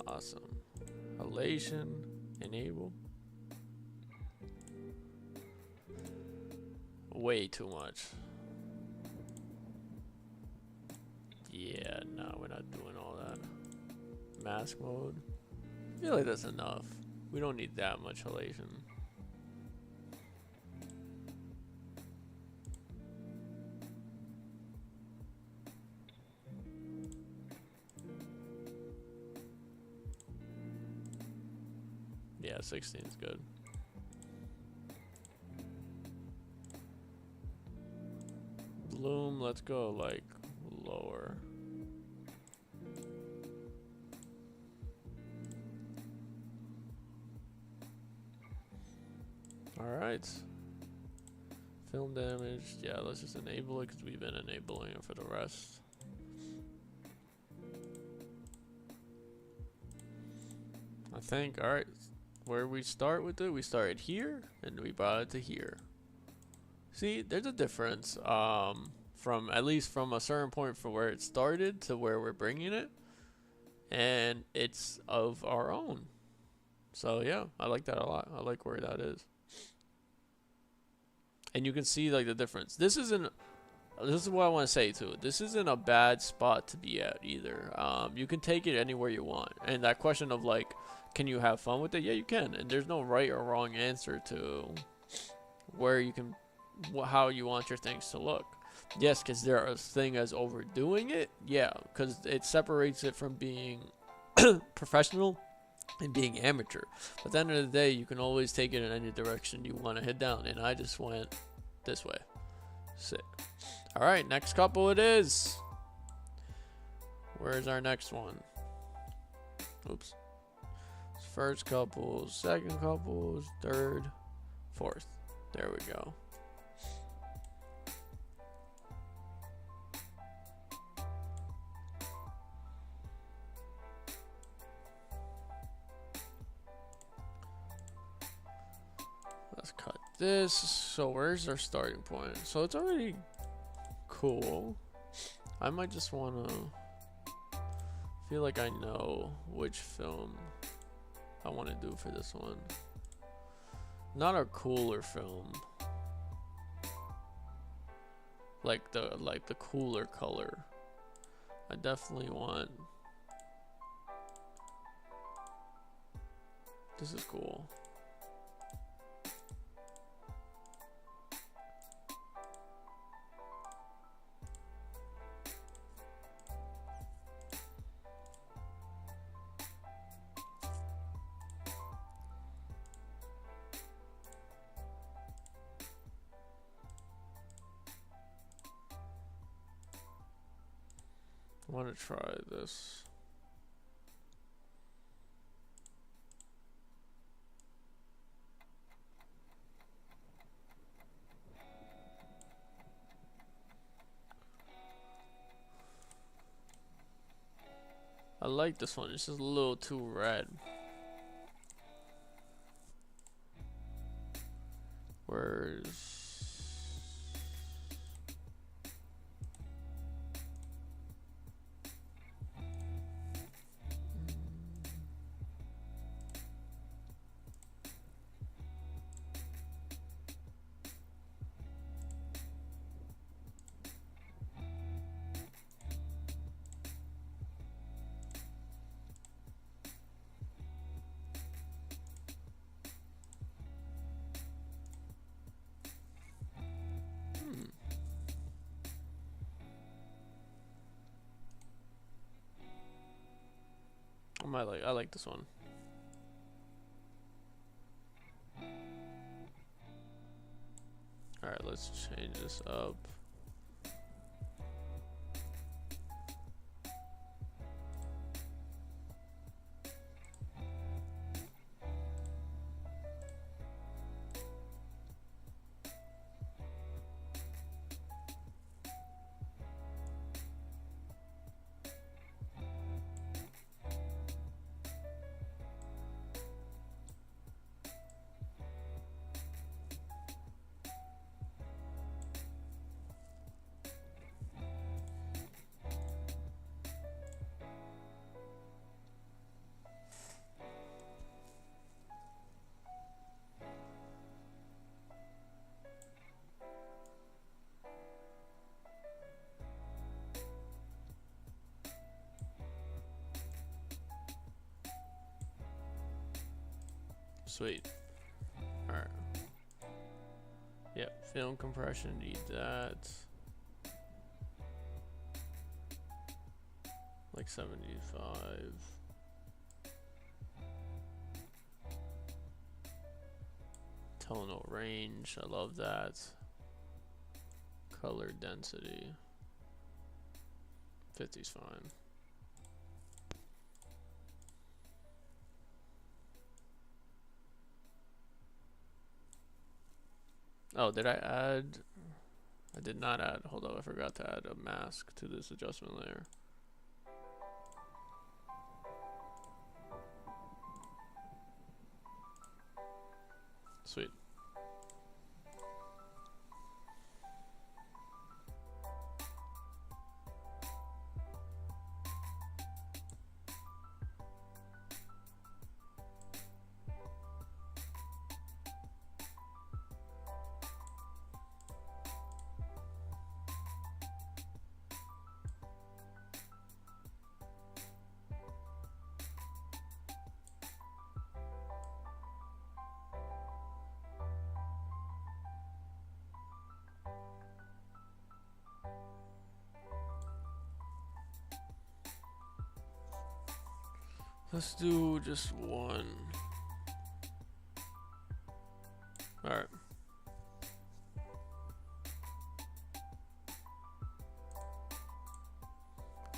Awesome. Halation, enable. Way too much. Yeah, no, we're not doing all that. Mask mode. I feel like that's enough. We don't need that much halation. Yeah, 16 is good. Bloom, let's go like lower. All right. Film damage. Yeah, let's just enable it because we've been enabling it for the rest. I think, all right. Where we start with it, we started here and we brought it to here. See, there's a difference from at least from a certain point from where it started to where we're bringing it, and it's of our own. So yeah, I like that a lot. I like where that is, and you can see like the difference. This is what I want to say too. This isn't a bad spot to be at either. You can take it anywhere you want, and that question of like, can you have fun with it? Yeah, you can. And there's no right or wrong answer to where you can, how you want your things to look. Yes, because there are a thing as overdoing it. Yeah, because it separates it from being professional and being amateur. But at the end of the day, you can always take it in any direction you want to head down. And I just went this way. Sick. All right, next couple it is. Where's our next one? Oops. First couple, second couple, third, fourth. There we go. Let's cut this. So where's our starting point? So it's already cool. I might just want to feel like I know which film I want to do for this one. Not a cooler film. Like the cooler color. I definitely want. This is cool. I want to try this. I like this one. It's just a little too red. Where's I like this one. All right, let's change this up. Sweet. Alright. Yep, film compression, need that. Like 75. Tonal range, I love that. Color density. 50's fine. Oh, did I add? I did not add. Hold up, I forgot to add a mask to this adjustment layer. Sweet. Let's do just one. Alright.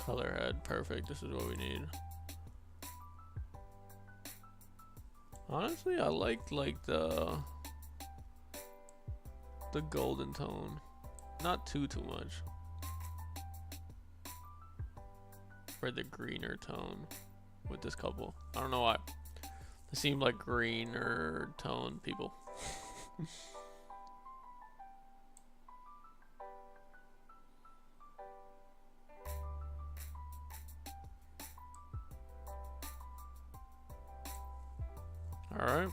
Color head, perfect. This is what we need. Honestly, I like the golden tone. Not too much. For the greener tone with this couple. I don't know why. They seem like greener tone people. Alright.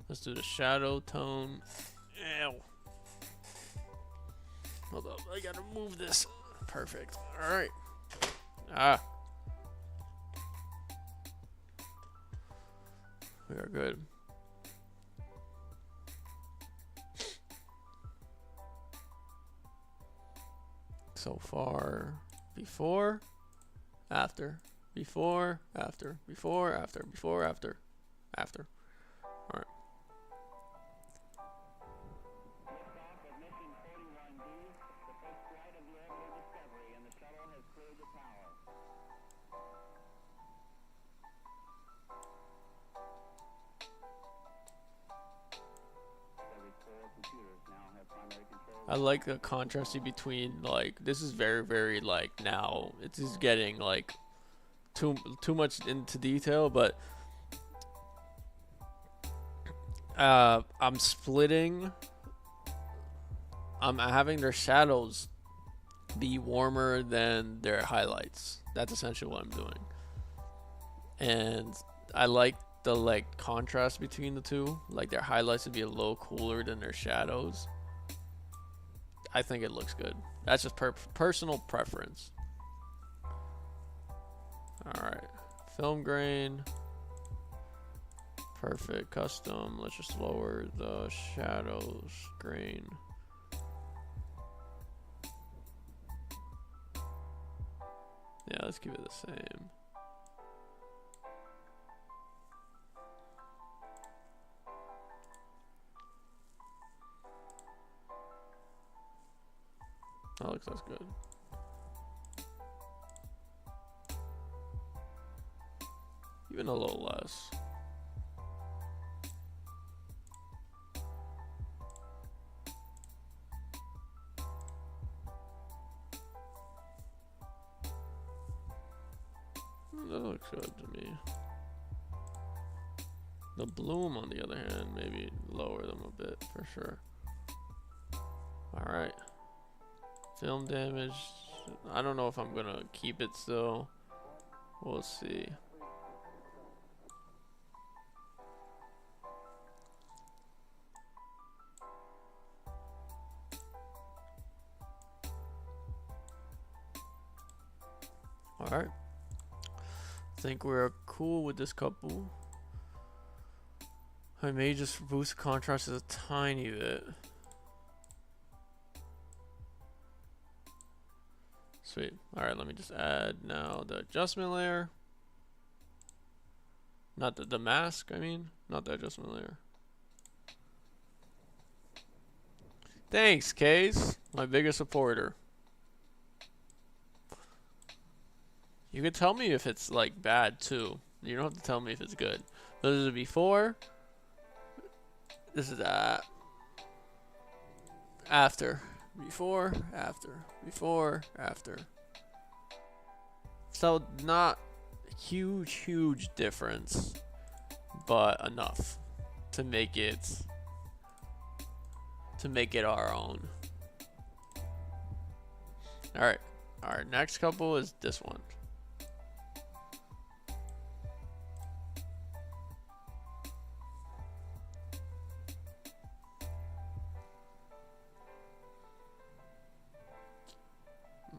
Let's do the shadow tone. Ew. Hold up, I gotta move this. Perfect. Alright. Ah. We are good. So far, before, after, before, after, before, after, before, after, after. All right. I like the contrasting between, like, this is very like, now it is getting like too much into detail, but I'm splitting. I'm having their shadows be warmer than their highlights. That's essentially what I'm doing, and I like the like contrast between the two. Like their highlights would be a little cooler than their shadows. I think it looks good. That's just personal preference. Alright. Film grain. Perfect. Custom. Let's just lower the shadows grain. Yeah, let's keep it the same. That looks that's good. Even a little less. That looks good to me. The bloom, on the other hand, maybe lower them a bit for sure. All right. Film damage. I don't know if I'm gonna keep it still. We'll see. Alright. I think we're cool with this couple. I may just boost the contrast a tiny bit. Sweet. Alright, let me just add now the adjustment layer. Not the mask, I mean. Not the adjustment layer. Thanks, Case. My biggest supporter. You can tell me if it's like bad too. You don't have to tell me if it's good. This is before. This is after. Before, after, before, after. So not huge difference, but enough to make it our own. All right, our next couple is this one.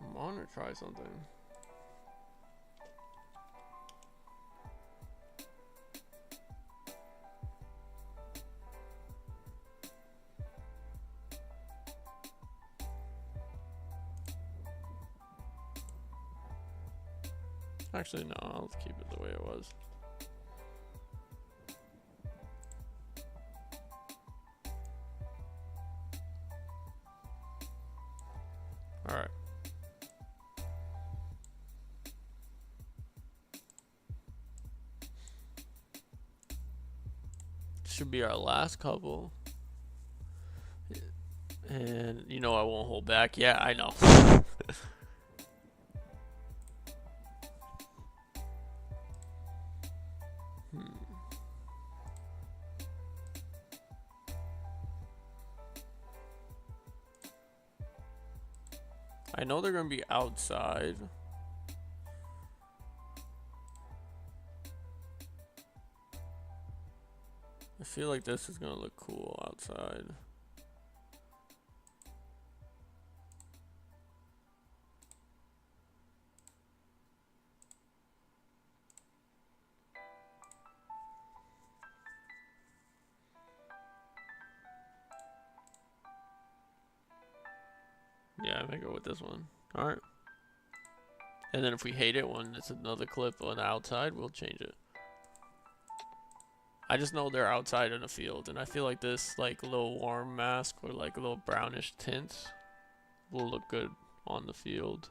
I want to try something. Actually, no, I'll keep it the way it was. All right. Should be our last couple. And you know I won't hold back. Yeah, I know. I know they're gonna be outside. I feel like this is gonna look cool outside. Yeah, I may go with this one. Alright. And then if we hate it when it's another clip on the outside, we'll change it. I just know they're outside in a field, and I feel like this like little warm mask or like a little brownish tint will look good on the field.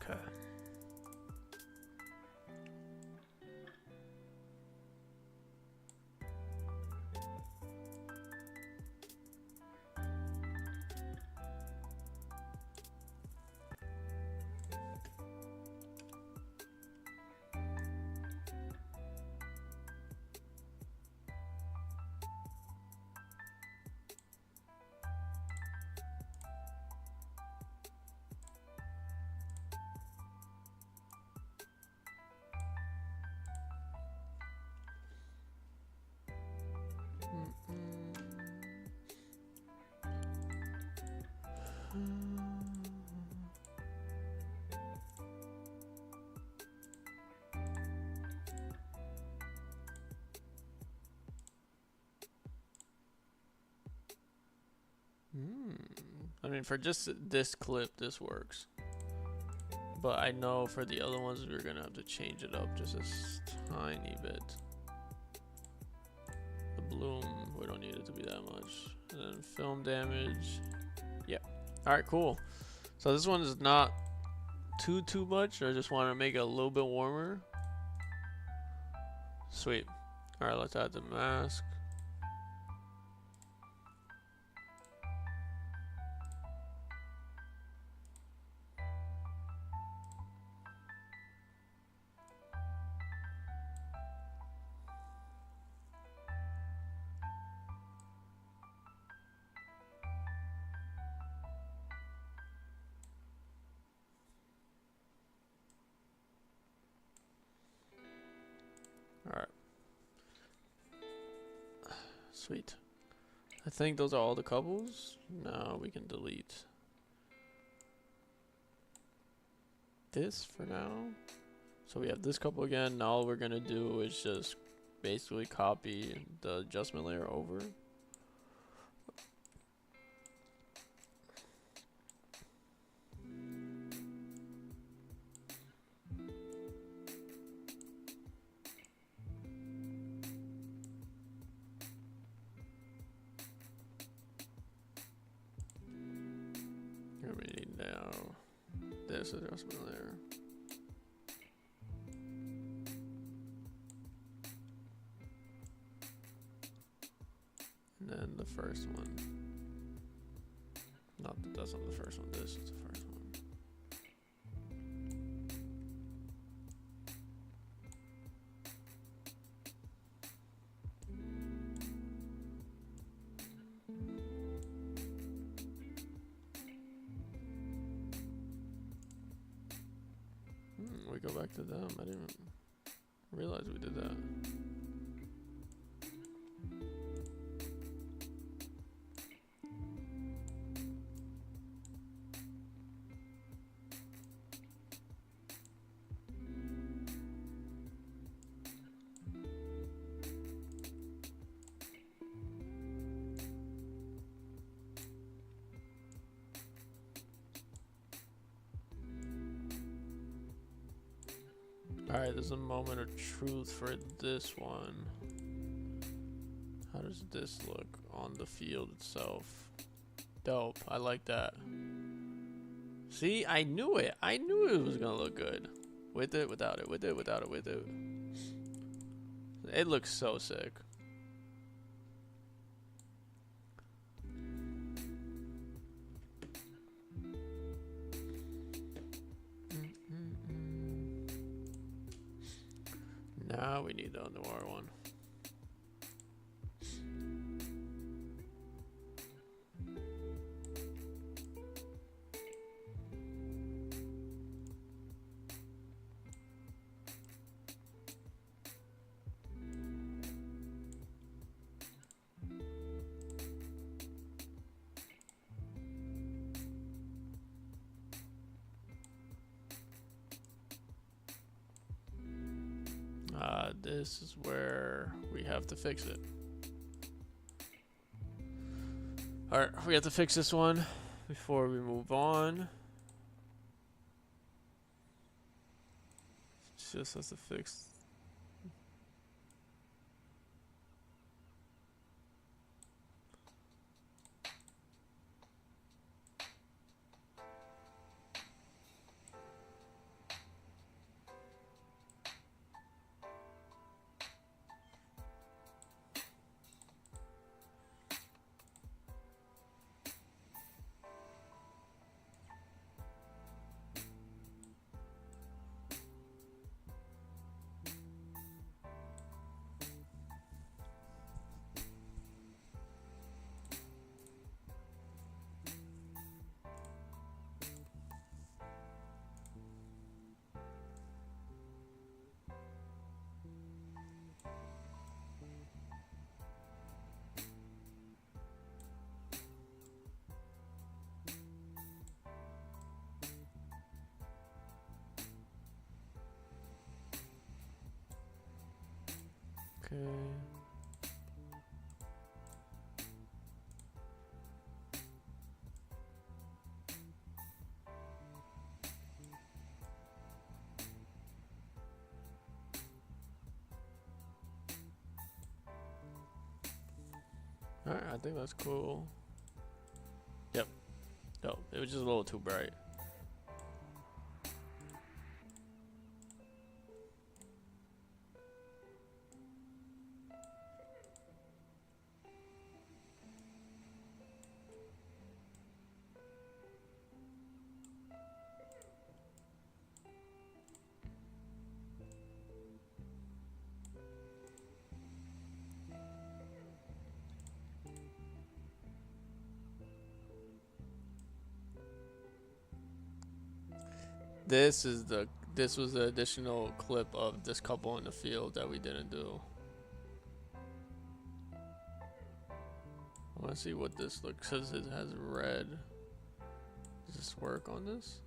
Okay. I mean, for just this clip, this works. But I know for the other ones, we're gonna have to change it up just a tiny bit. The bloom, we don't need it to be that much. And then film damage. Yep. All right, cool. So this one is not too much. I just want to make it a little bit warmer. Sweet. All right, let's add the mask. All right. Sweet. I think those are all the couples. No, we can delete this for now. So we have this couple again. Now all we're gonna do is just basically copy the adjustment layer over. this adjustment layer. And then the first one. That's not the first one. This is the first one. We go back to them. I didn't realize we did that. Alright, there's a moment of truth for this one. How does this look on the field itself? Dope. I like that. See, I knew it. I knew it was gonna look good. With it, without it, with it, without it, with it. It looks so sick. Now we need the underwater one. This is where we have to fix it. Alright, we have to fix this one before we move on. Just has to fix. Okay. Alright, I think that's cool. Yep. No, it was just a little too bright. This was the additional clip of this couple in the field that we didn't do. I want to see what this looks, because it has red. Does this work on this?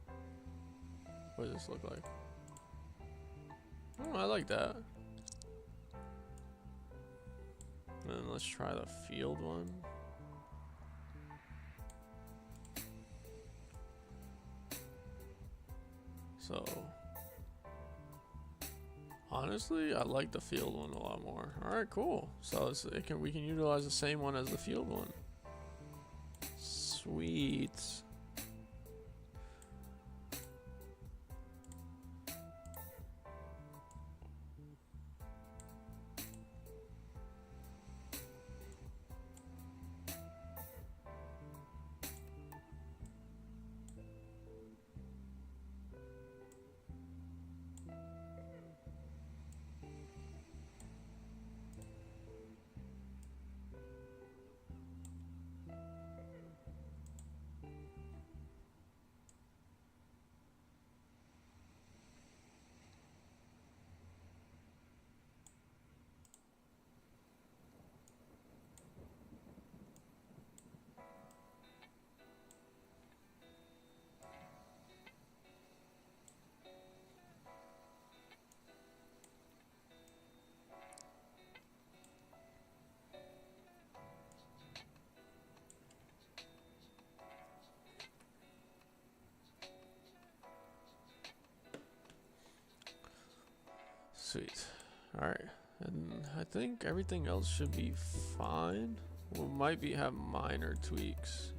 What does this look like? Oh, I like that. And then let's try the field one. So, honestly, I like the field one a lot more. All right, cool. So we can utilize the same one as the field one. Sweet. Sweet. Alright. And I think everything else should be fine. We might have minor tweaks.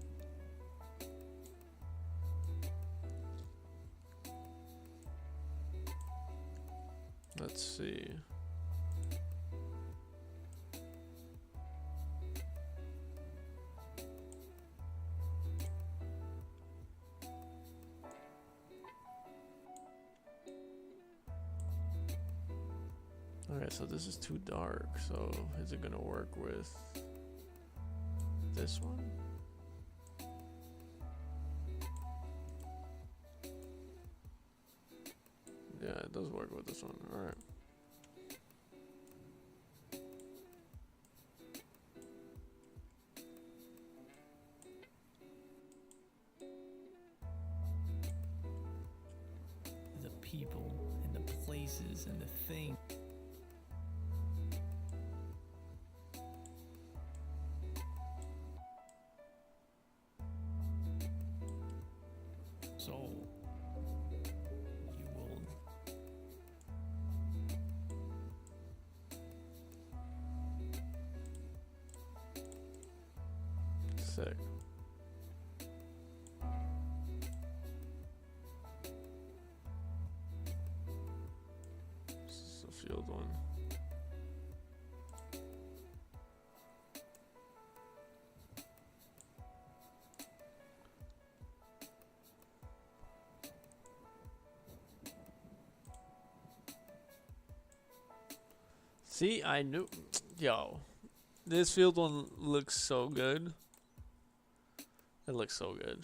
Let's see. Okay, so this is too dark. So is it gonna work with this one? Yeah, it does work with this one. All right. The people and the places and the things. So you will Sick. This is a field one. See, I knew. Yo, this field one looks so good. It looks so good.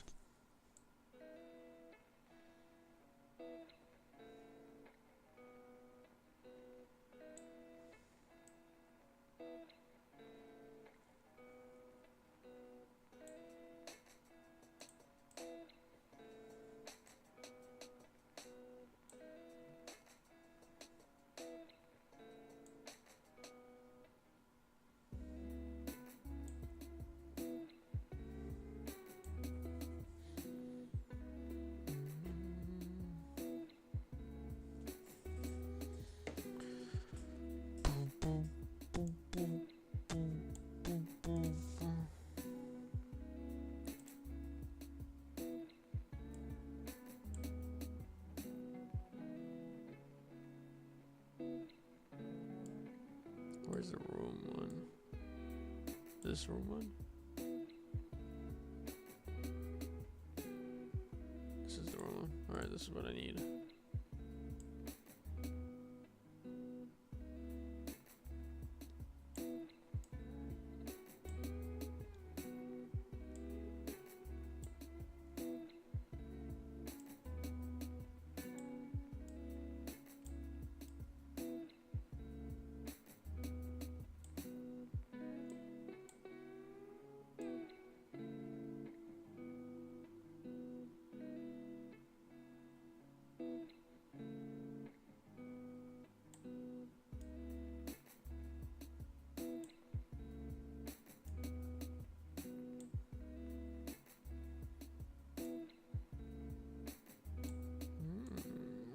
Where's the room one? This room one? This is the room one. Alright, this is what I need.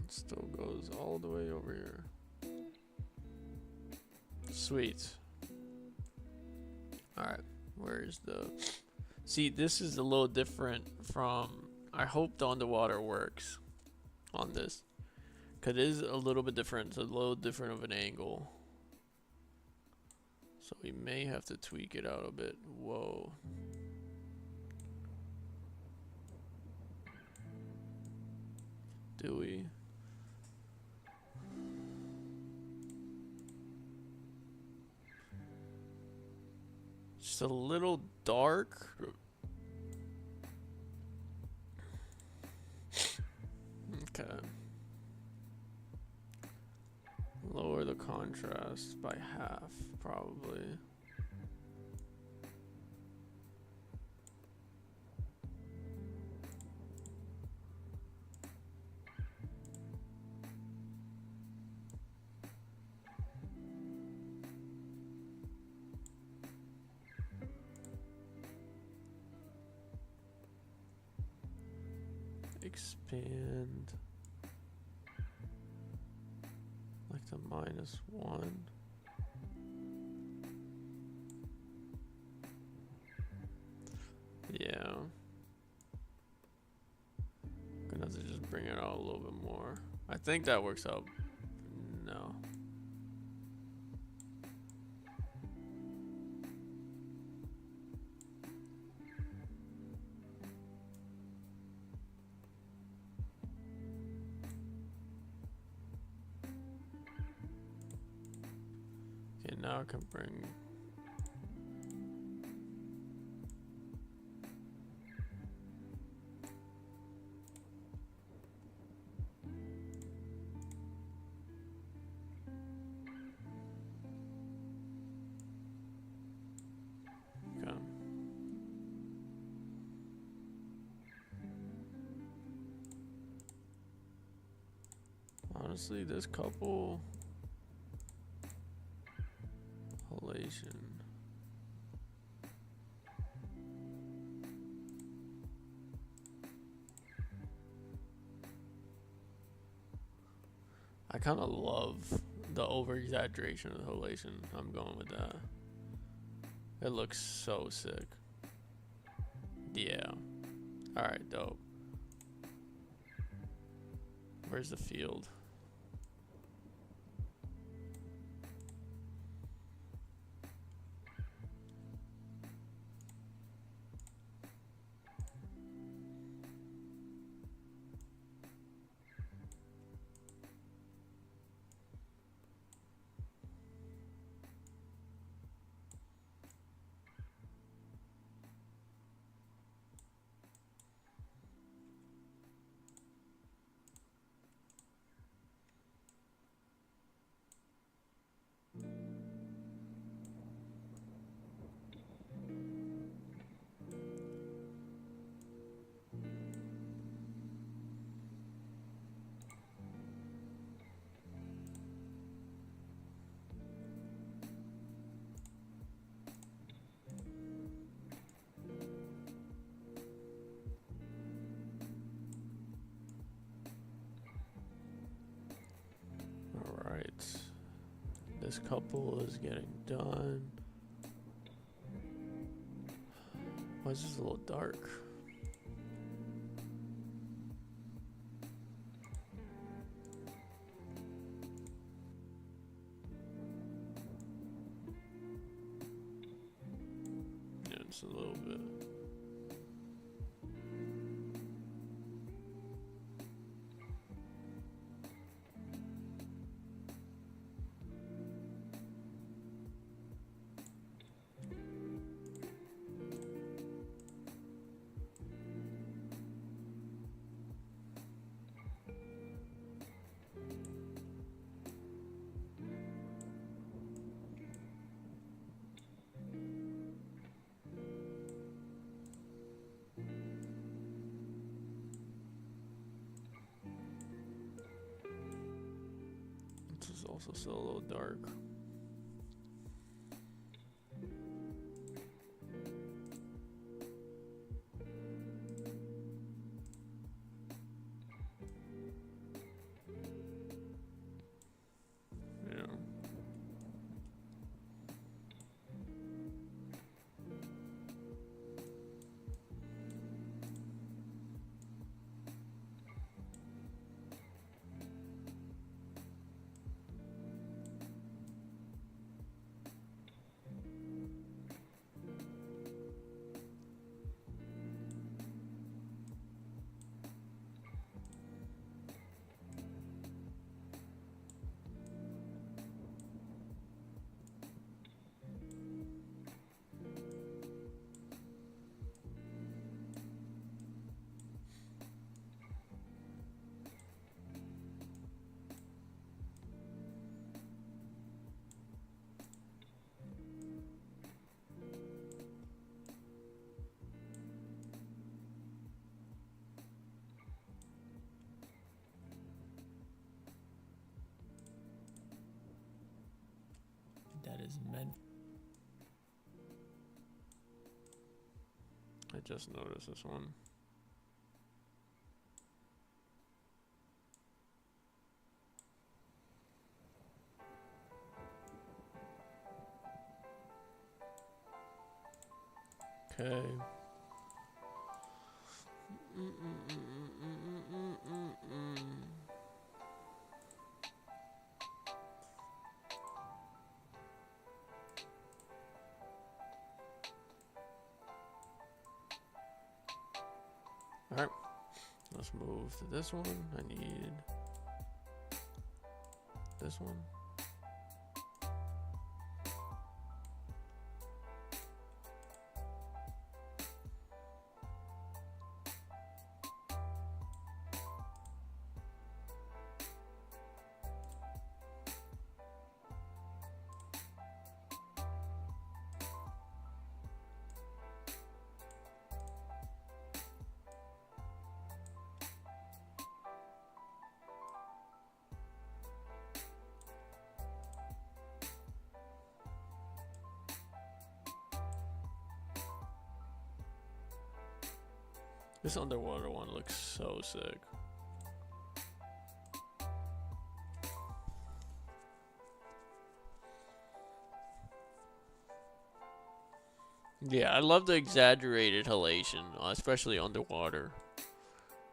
Still goes all the way over here. Sweet. Alright, where's the... See, this is a little different from... I hope the underwater works on this. Because it is a little bit different. It's a little different of an angle. So we may have to tweak it out a bit. Whoa. Do we? Just a little dark. Okay. Lower the contrast by half, probably. Expand like to -1. Yeah. Gonna have to just bring it out a little bit more. I think that works out. No. Okay, now I can bring. Okay. Honestly, this couple halation. I kind of love the over exaggeration of the halation. I'm going with that. It looks so sick. Yeah. Alright, dope. Where's the field? Alright. This couple is getting done. Why is this a little dark? Yeah, just a little bit. This is also still a little dark. Yeah. That is meant. I just noticed this one. Okay. Alright, let's move to this one. I need this one. This underwater one looks so sick. Yeah, I love the exaggerated halation, especially underwater.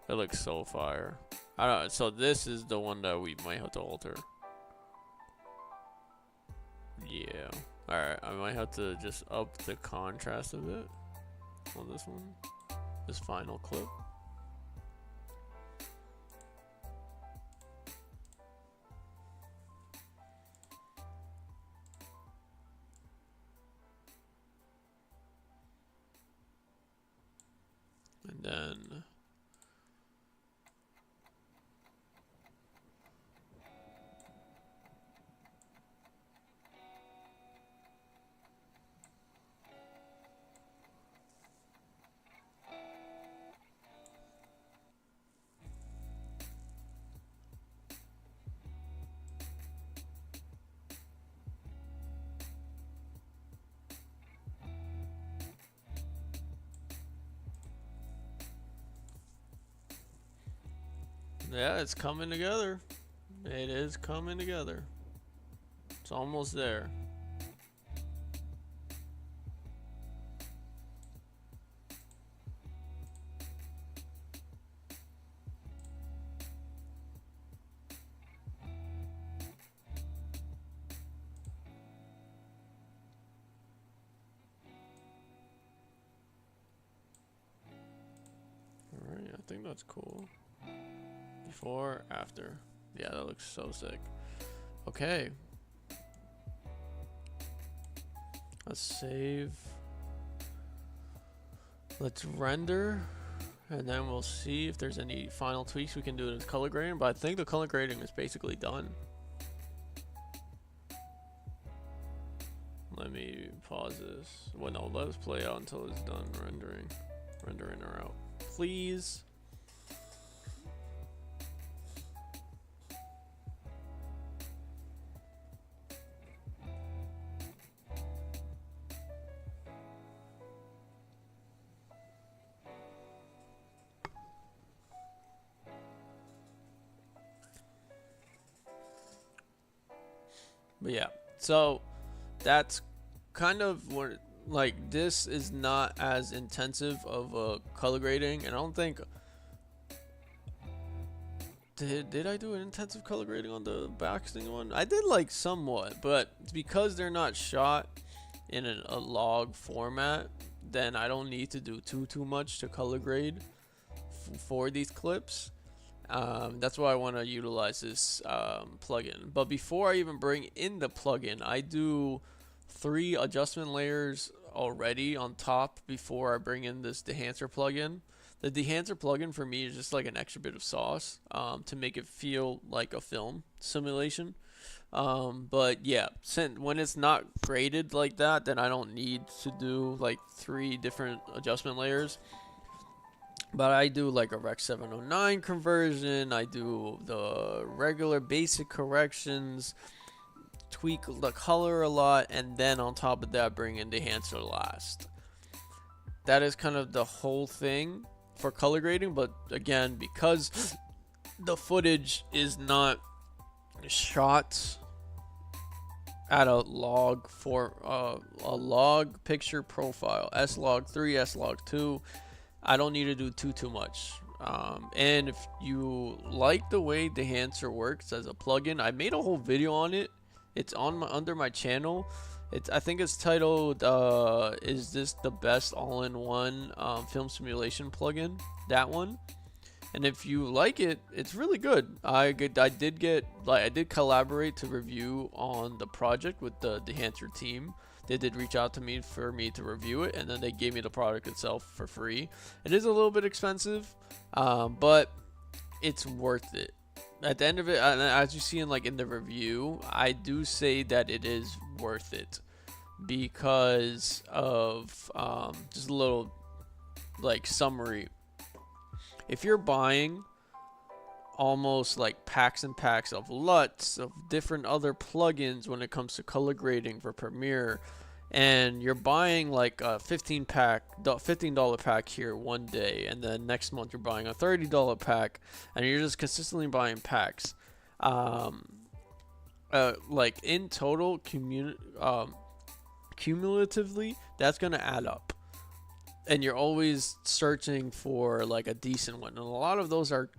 It looks so fire. I don't know, so this is the one that we might have to alter. Yeah. Alright, I might have to just up the contrast a bit on this one. This final clip. And then yeah, it's coming together. It is coming together. It's almost there. Alright, I think that's cool. Before, after. Yeah, that looks so sick. Okay. Let's save. Let's render. And then we'll see if there's any final tweaks we can do in color grading. But I think the color grading is basically done. Let me pause this. Well, no, let us play out until it's done rendering. Render in or out. Please. But yeah, so that's kind of what, like, this is not as intensive of a color grading, and I don't think did I do an intensive color grading on the Baxting one? I did, like, somewhat, but because they're not shot in a log format, then I don't need to do too much to color grade for these clips. That's why I want to utilize this plugin. But before I even bring in the plugin, I do 3 adjustment layers already on top before I bring in this dehancer plugin. The dehancer plugin for me is just like an extra bit of sauce to make it feel like a film simulation. But yeah, when it's not graded like that, then I don't need to do like 3 different adjustment layers. But I do like a Rec 709 conversion, I do the regular basic corrections, tweak the color a lot, and then on top of that bring in the enhancer last. That is kind of the whole thing for color grading, but again, because the footage is not shot add a log for a log picture profile, slog3, slog2. I don't need to do too much. And if you like the way the Enhancer works as a plugin, I made a whole video on it. It's on under my channel. I think it's titled "Is this the best all-in-one film simulation plugin?" That one. And if you like it, it's really good. I did collaborate to review on the project with the Enhancer team. They did reach out to me for me to review it, and then they gave me the product itself for free. It is a little bit expensive, but it's worth it. At the end of it, as you see in in the review, I do say that it is worth it because of just a little summary. If you're buying almost packs and packs of LUTs, of different other plugins when it comes to color grading for Premiere, and you're buying a $15 pack here one day, and then next month you're buying a $30 pack, and you're just consistently buying packs, in total, cumulatively, that's gonna add up. And you're always searching for a decent one, and a lot of those are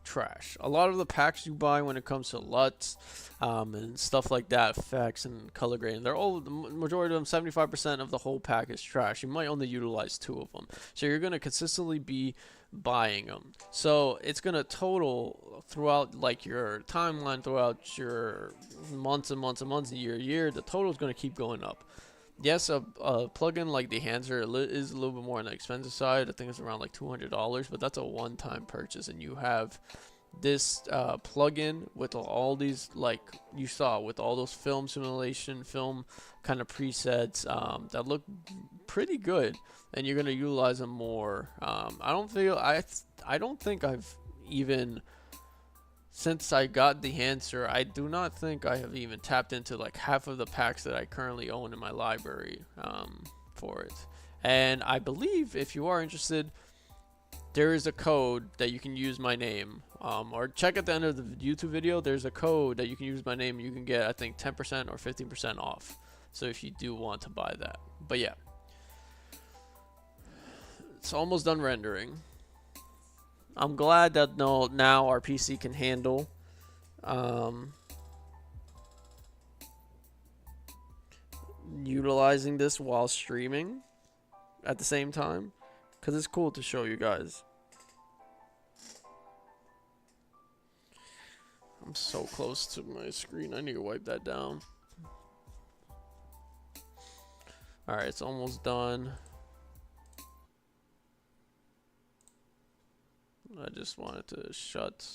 trash. A lot of the packs you buy when it comes to LUTs and stuff like that, effects and color grading, the majority of them, 75% of the whole pack is trash. You might only utilize 2 of them, so you're going to consistently be buying them. So it's going to total throughout your timeline, throughout your months and months and months, year, the total is going to keep going up. Yes, a plugin like the Enhancer is a little bit more on the expensive side. I think it's around $200, but that's a one-time purchase, and you have this plugin with all these, you saw, with all those film simulation, film kind of presets that look pretty good, and you're gonna utilize them more. I don't think I've even, since I got the Enhancer, I do not think I have even tapped into half of the packs that I currently own in my library for it. And I believe if you are interested, there is a code that you can use my name, or check at the end of the YouTube video. There's a code that you can use my name. You can get, I think, 10% or 15% off. So if you do want to buy that. But yeah, it's almost done rendering. I'm glad that now our PC can handle utilizing this while streaming at the same time, because it's cool to show you guys. I'm so close to my screen. I need to wipe that down. Alright, it's almost done. I just wanted to shut.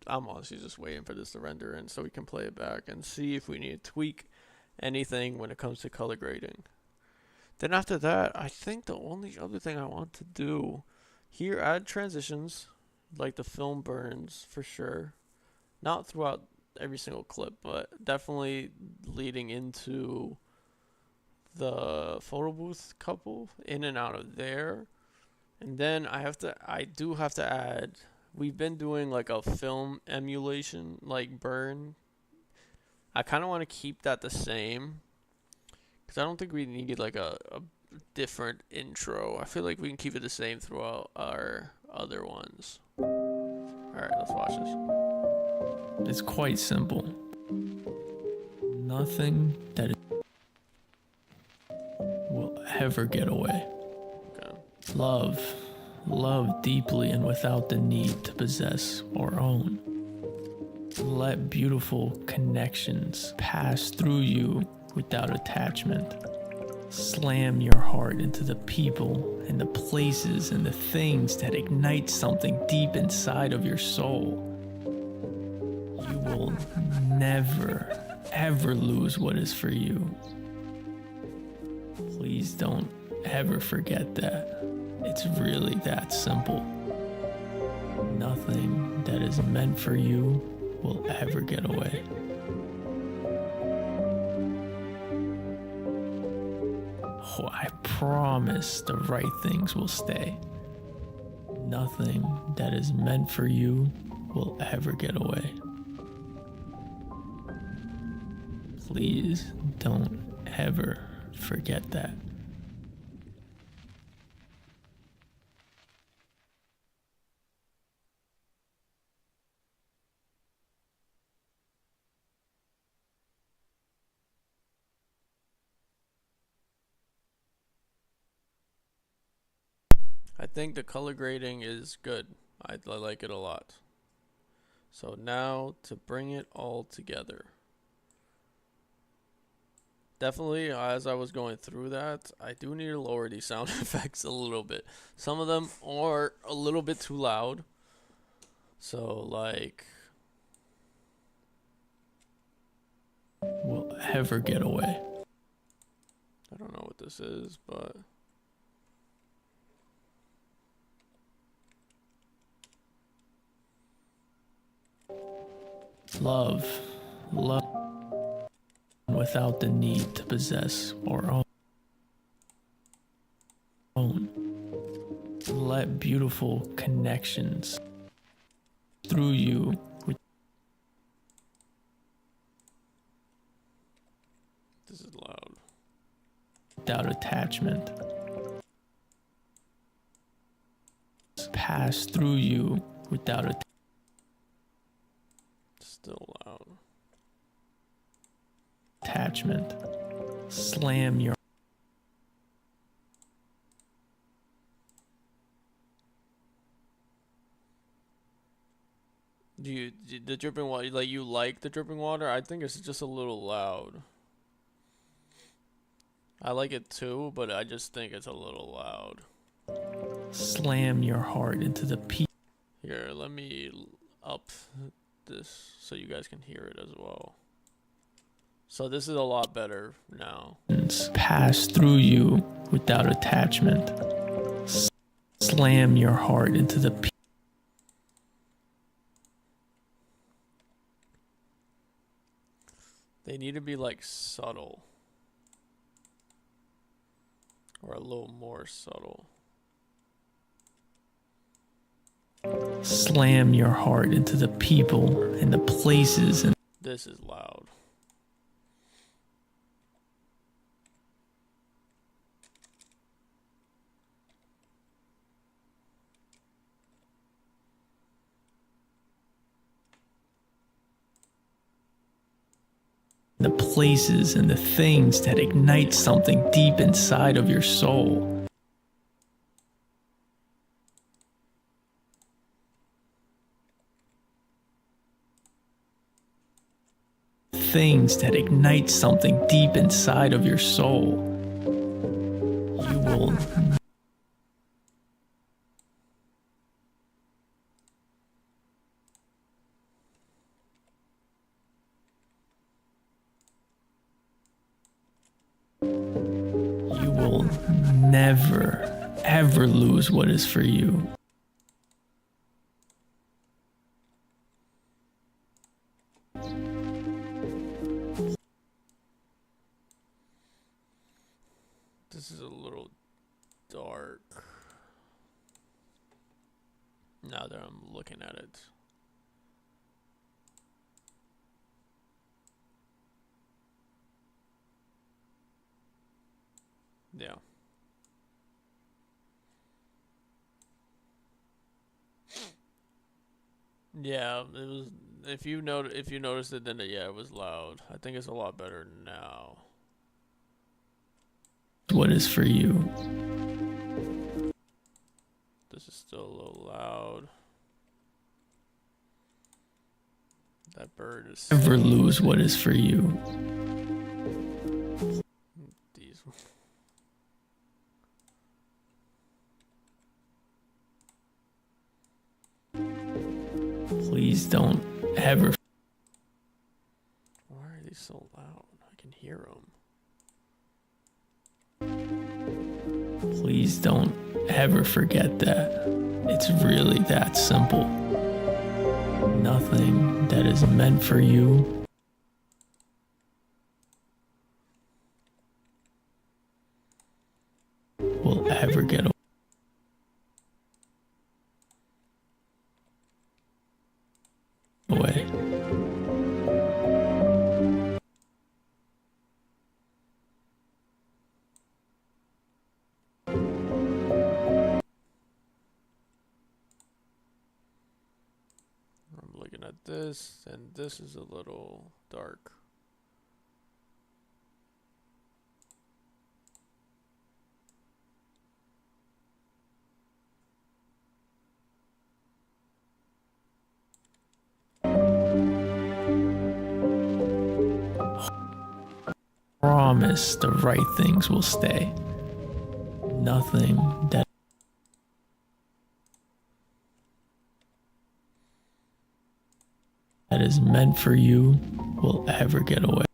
I'm honestly just waiting for this to render in so we can play it back and see if we need to tweak anything when it comes to color grading. Then after that, I think the only other thing I want to do here, add transitions, like the film burns for sure. Not throughout every single clip, but definitely leading into the photo booth couple, in and out of there. And then I do have to add, we've been doing a film emulation, burn. I kind of want to keep that the same, because I don't think we need a different intro. I feel like we can keep it the same throughout our other ones. Alright, let's watch this. It's quite simple. Nothing that will ever get away. Okay. Love deeply and without the need to possess or own. Let beautiful connections pass through you without attachment. Slam your heart into the people and the places and the things that ignite something deep inside of your soul. You will never, ever lose what is for you. Please don't ever forget that. It's really that simple. Nothing that is meant for you will ever get away. Oh, I promise the right things will stay. Nothing that is meant for you will ever get away. Please don't ever forget that. I think the color grading is good. I like it a lot. So now to bring it all together. Definitely, as I was going through that, I do need to lower these sound effects a little bit. Some of them are a little bit too loud. So like, Will ever get away. I don't know what this is, but Love without the need to possess or own. Let beautiful connections through you this is loud. without attachment. Pass through you without Still loud. attachment. Slam your The dripping water, like you like the dripping water? I think it's just a little loud. I like it too, but I just think it's a little loud. slam your heart into the peak. Here, let me up this so you guys can hear it as well. So this is a lot better now. Pass through you without attachment. Slam your heart into the peak. They need to be like subtle. Or a little more subtle. Slam your heart into the people and the places and This is loud. the places and the things that ignite something deep inside of your soul. Things that ignite something deep inside of your soul. You will never, ever lose what is for you. This is a little dark. Now that I'm looking at it. Yeah. Yeah, it was. If you noticed it, then yeah, it was loud. I think it's a lot better now. What is for you? This is still a little loud. That bird is. Never lose what is for you. These. Please don't ever. Why are these so loud? I can hear them. Please don't ever forget that. It's really that simple. Nothing that is meant for you I'm looking at this, and this is a little dark. Promise the right things will stay. Nothing that is meant for you will ever get away.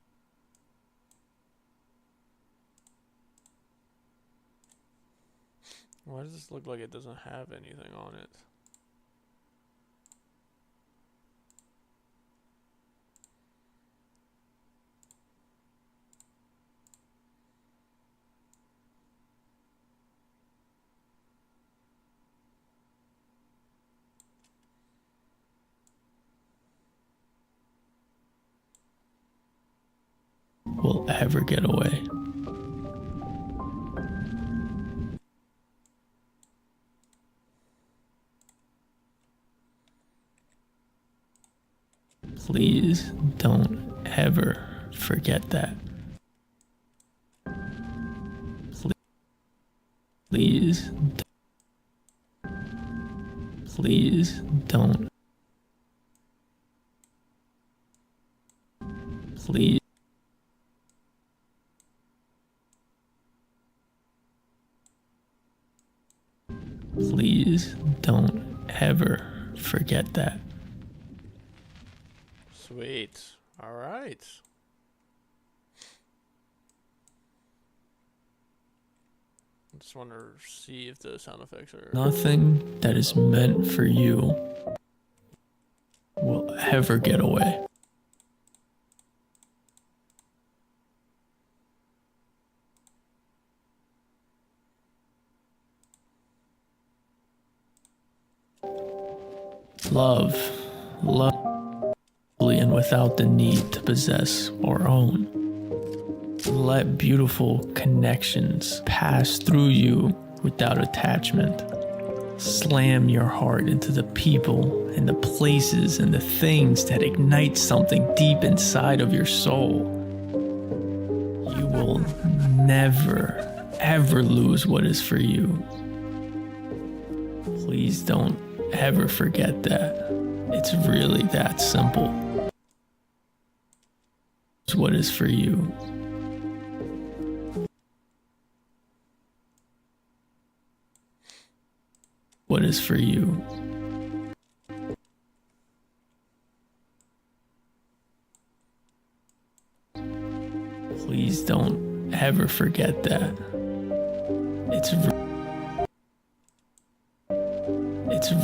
Why does this look like it doesn't have anything on it? Will ever get away. Please don't ever forget that. Please don't. Please. Please don't ever forget that. Sweet. All right. I just want to see if the sound effects are... Nothing that is meant for you will ever get away. Love, and without the need to possess or own. Let beautiful connections pass through you without attachment. Slam your heart into the people and the places and the things that ignite something deep inside of your soul. You will never, ever lose what is for you. Please don't ever forget that. It's really that simple. What is for you. What is for you. Please don't ever forget that. It's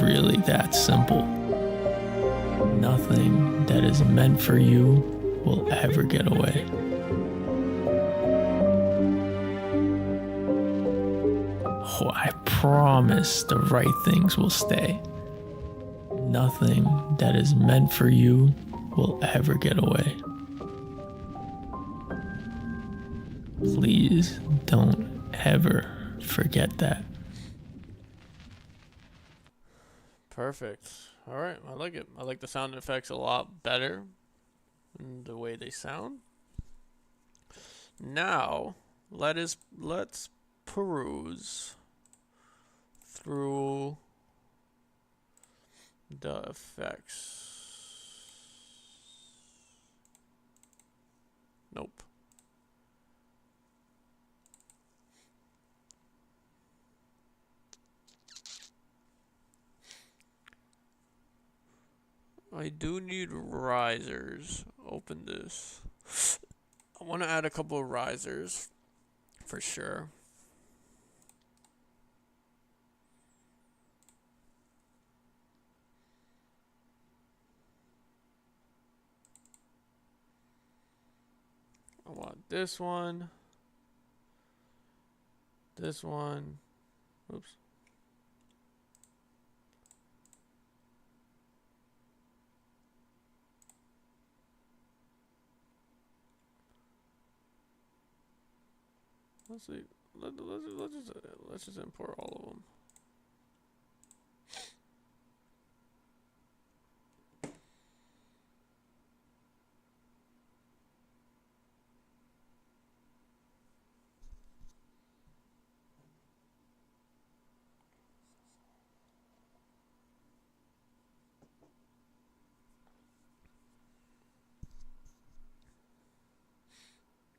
really that simple. Nothing that is meant for you will ever get away. Oh, I promise the right things will stay. Nothing that is meant for you will ever get away. Please don't ever forget that. Perfect. All right, I like it. I like the sound effects a lot better and the way they sound. Now, let's peruse through the effects. Nope. I do need risers. Open this. I want to add a couple of risers for sure. I want this one. This one. Oops. Let's see. Let's just import all of them.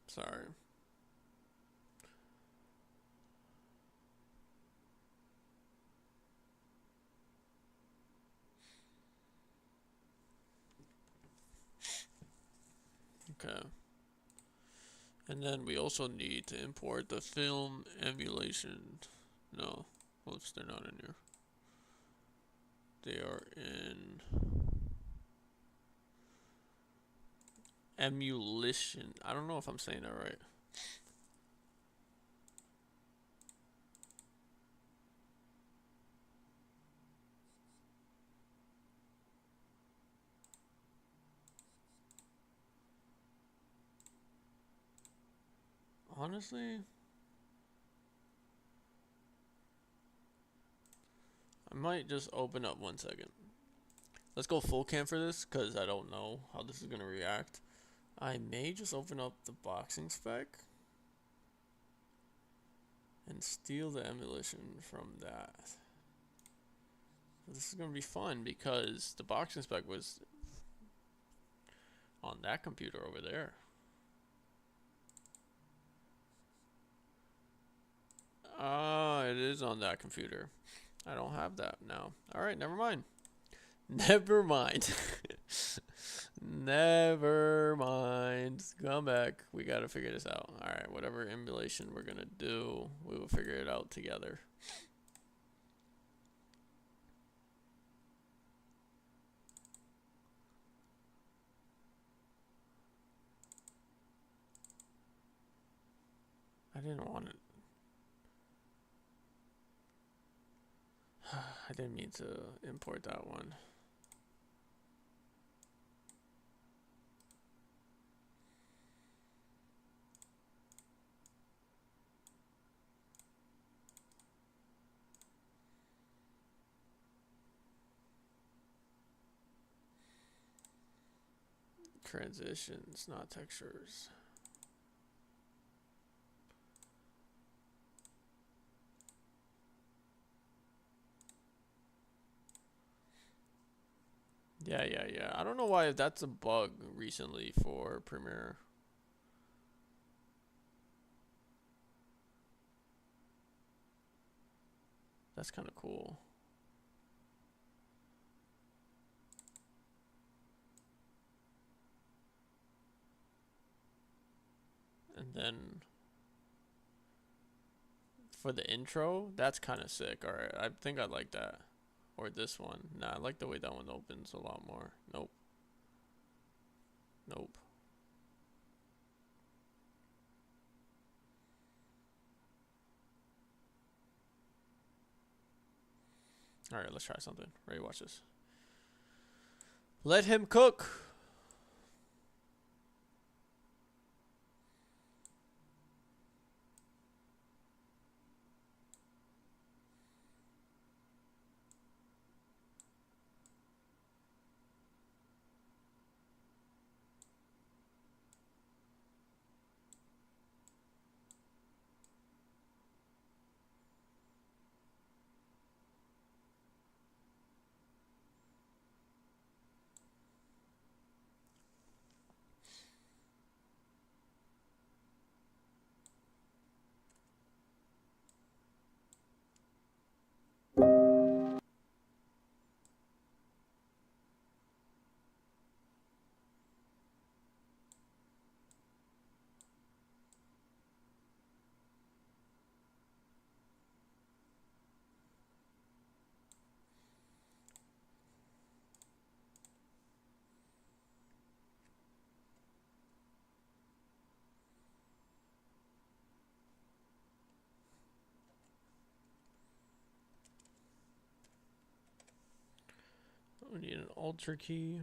Sorry. Okay. And then we also need to import the film emulation. No, whoops, they're not in here. They are in emulation. I don't know if I'm saying that right. Honestly, I might just open up 1 second. Let's go full cam for this because I don't know how this is going to react. I may just open up the boxing spec and steal the emulation from that. This is going to be fun because the boxing spec was on that computer over there. It is on that computer. I don't have that now. Alright, never mind. Never mind. Never mind. Come back. We gotta figure this out. Alright, whatever emulation we're gonna do, we will figure it out together. I didn't want it. I didn't mean to import that one. Transitions, not textures. Yeah. I don't know why that's a bug recently for Premiere. That's kind of cool. And then for the intro, that's kind of sick. Alright, I think I like that. Or this one. Nah, I like the way that one opens a lot more. Nope. Nope. Alright, let's try something. Ready, watch this. Let him cook. We need an Alt key.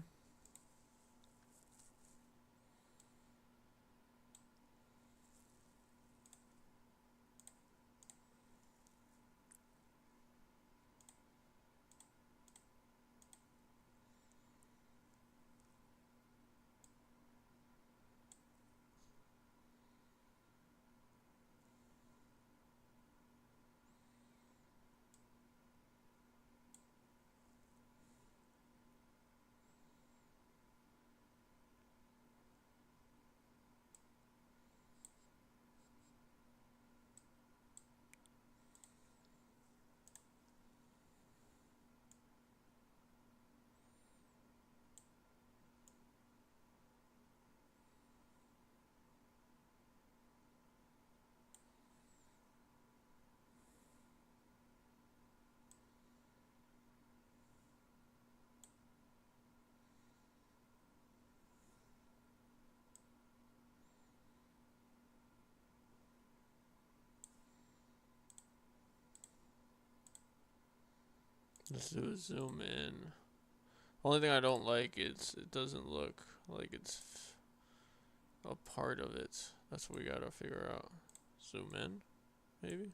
Let's do a zoom in. Only thing I don't like is it doesn't look like it's a part of it. That's what we gotta figure out. Zoom in, maybe?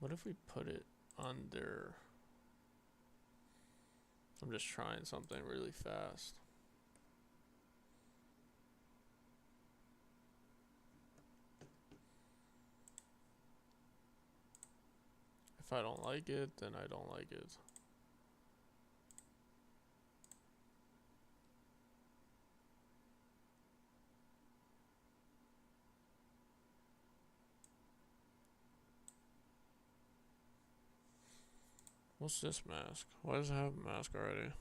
What if we put it under... I'm just trying something really fast. If I don't like it, then I don't like it. What's this mask? Why does it have a mask already?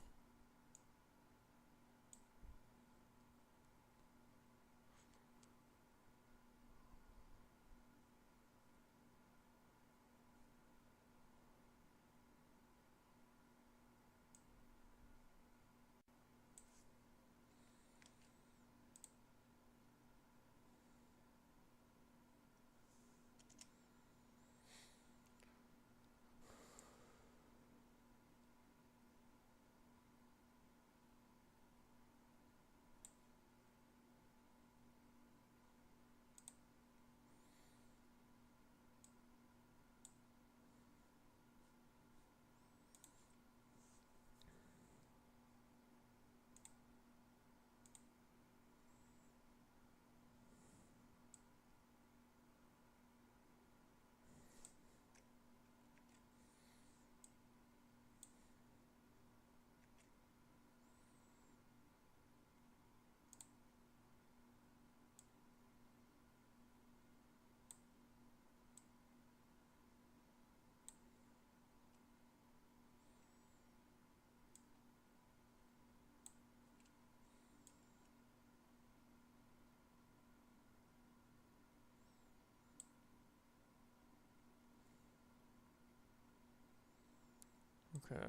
Okay.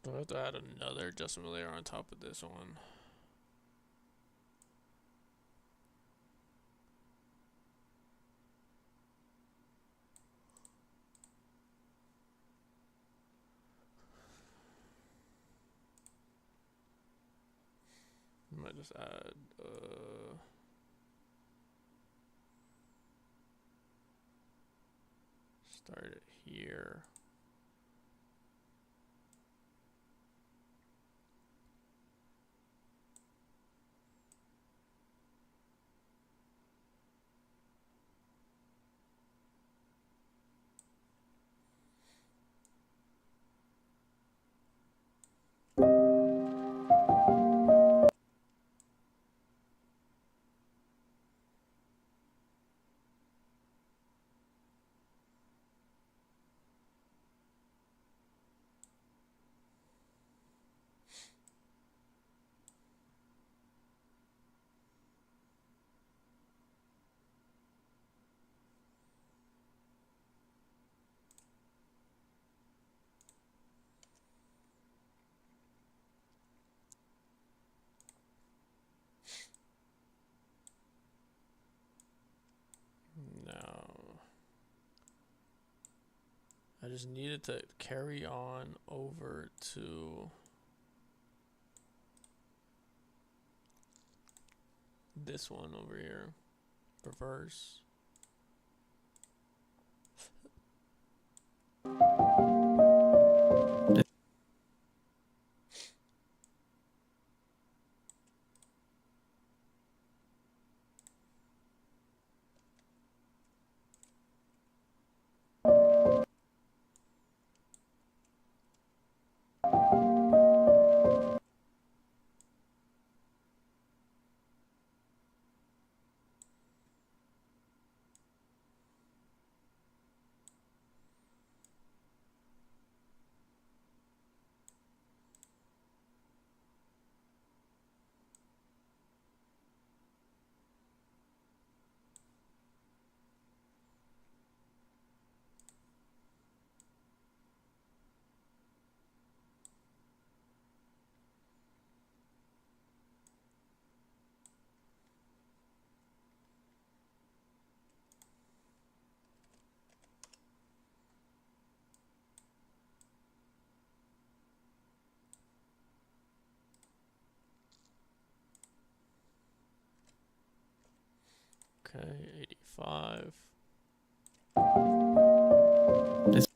Do I have to add another adjustment layer on top of this one? I might just add start it here. Now, I just needed to carry on over to this one over here. Reverse. Okay, 85. It's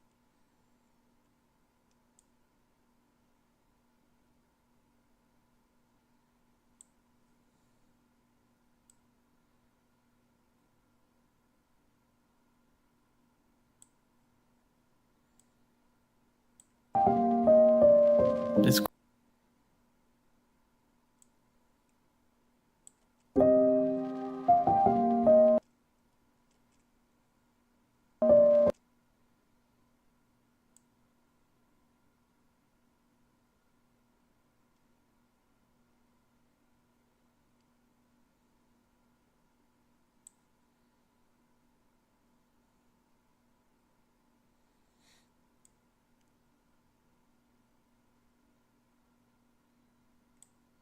it's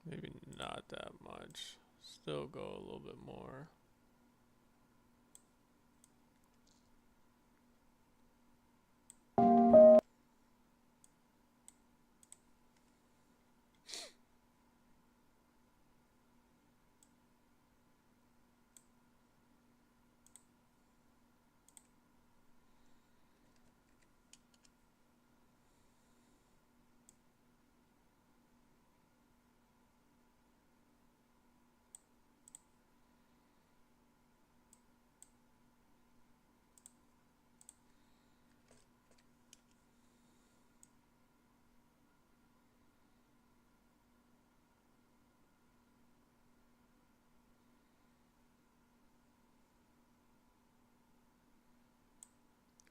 Maybe not that much. Still go a little bit more.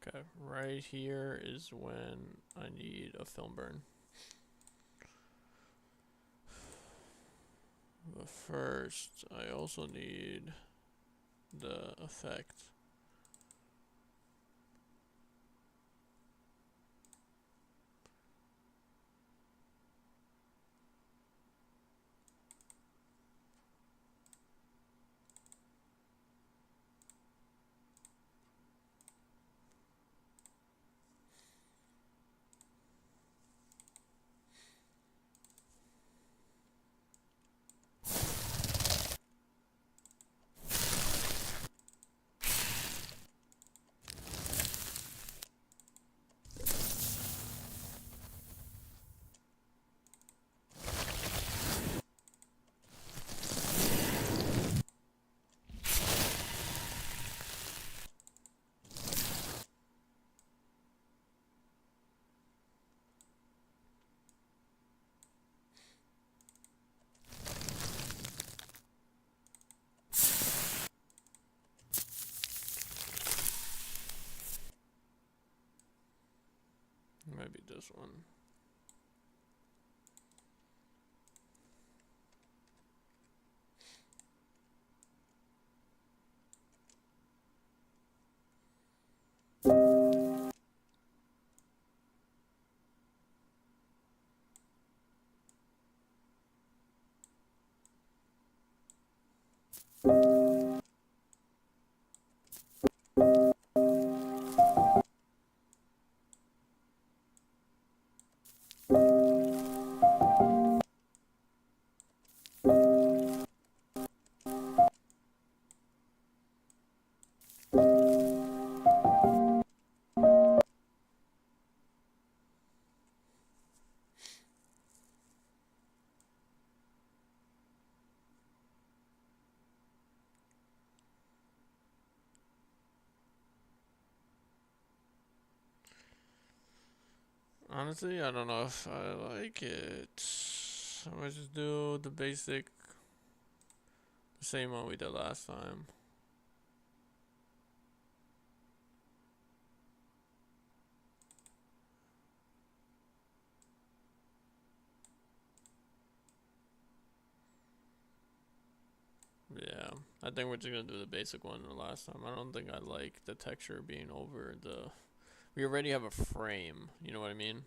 Okay, right here is when I need a film burn. But first, I also need the effect. Maybe this one. Honestly, I don't know if I like it. I might just do the basic, the same one we did last time. Yeah, I think we're just gonna do the basic one the last time. I don't think I like the texture being over the. We already have a frame, you know what I mean?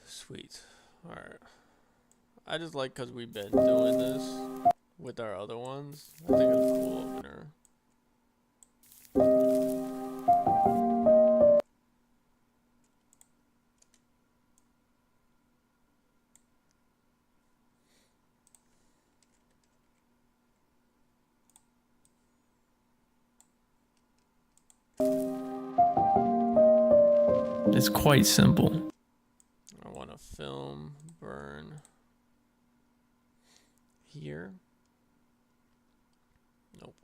Sweet. Alright. I just like because we've been doing this with our other ones. I think it's a cool opener. It's quite simple. I want to film, burn here. Nope.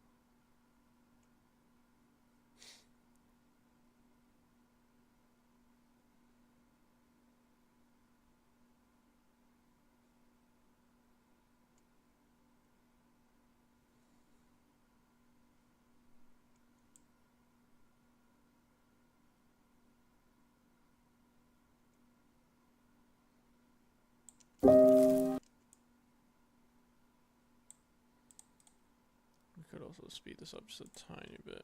We could also speed this up just a tiny bit.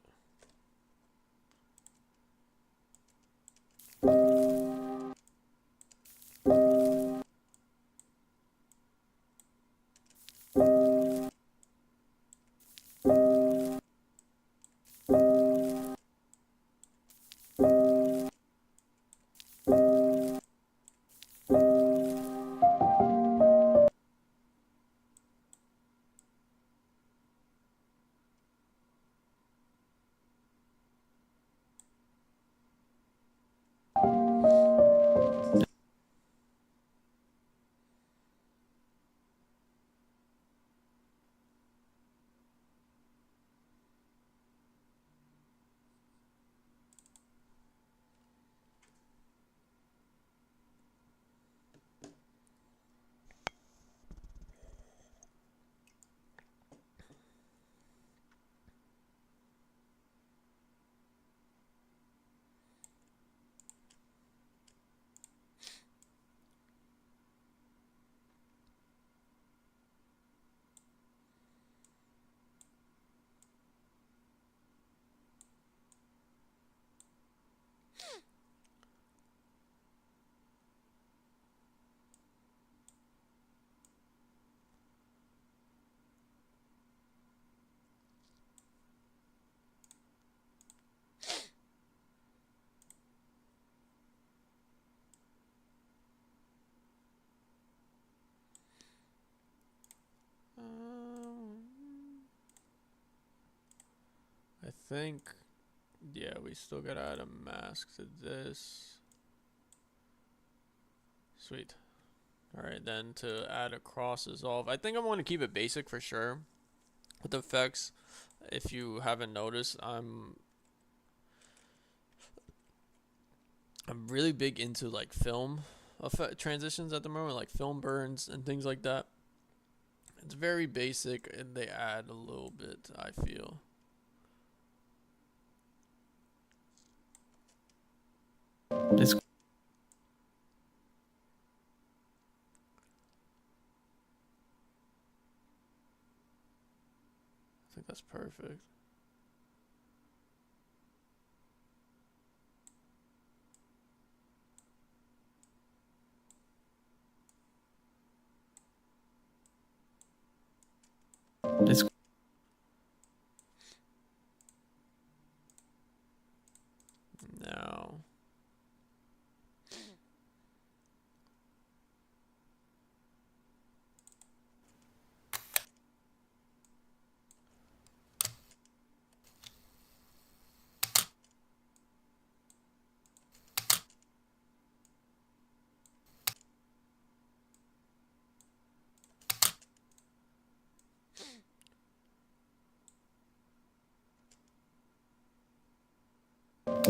think, yeah, we still gotta add a mask to this. Sweet. All right, then to add a cross dissolve, I think I want to keep it basic for sure. With the effects, if you haven't noticed, I'm really big into like film effect transitions at the moment, like film burns and things like that. It's very basic, and they add a little bit, I feel. It's I think that's perfect. it's Now,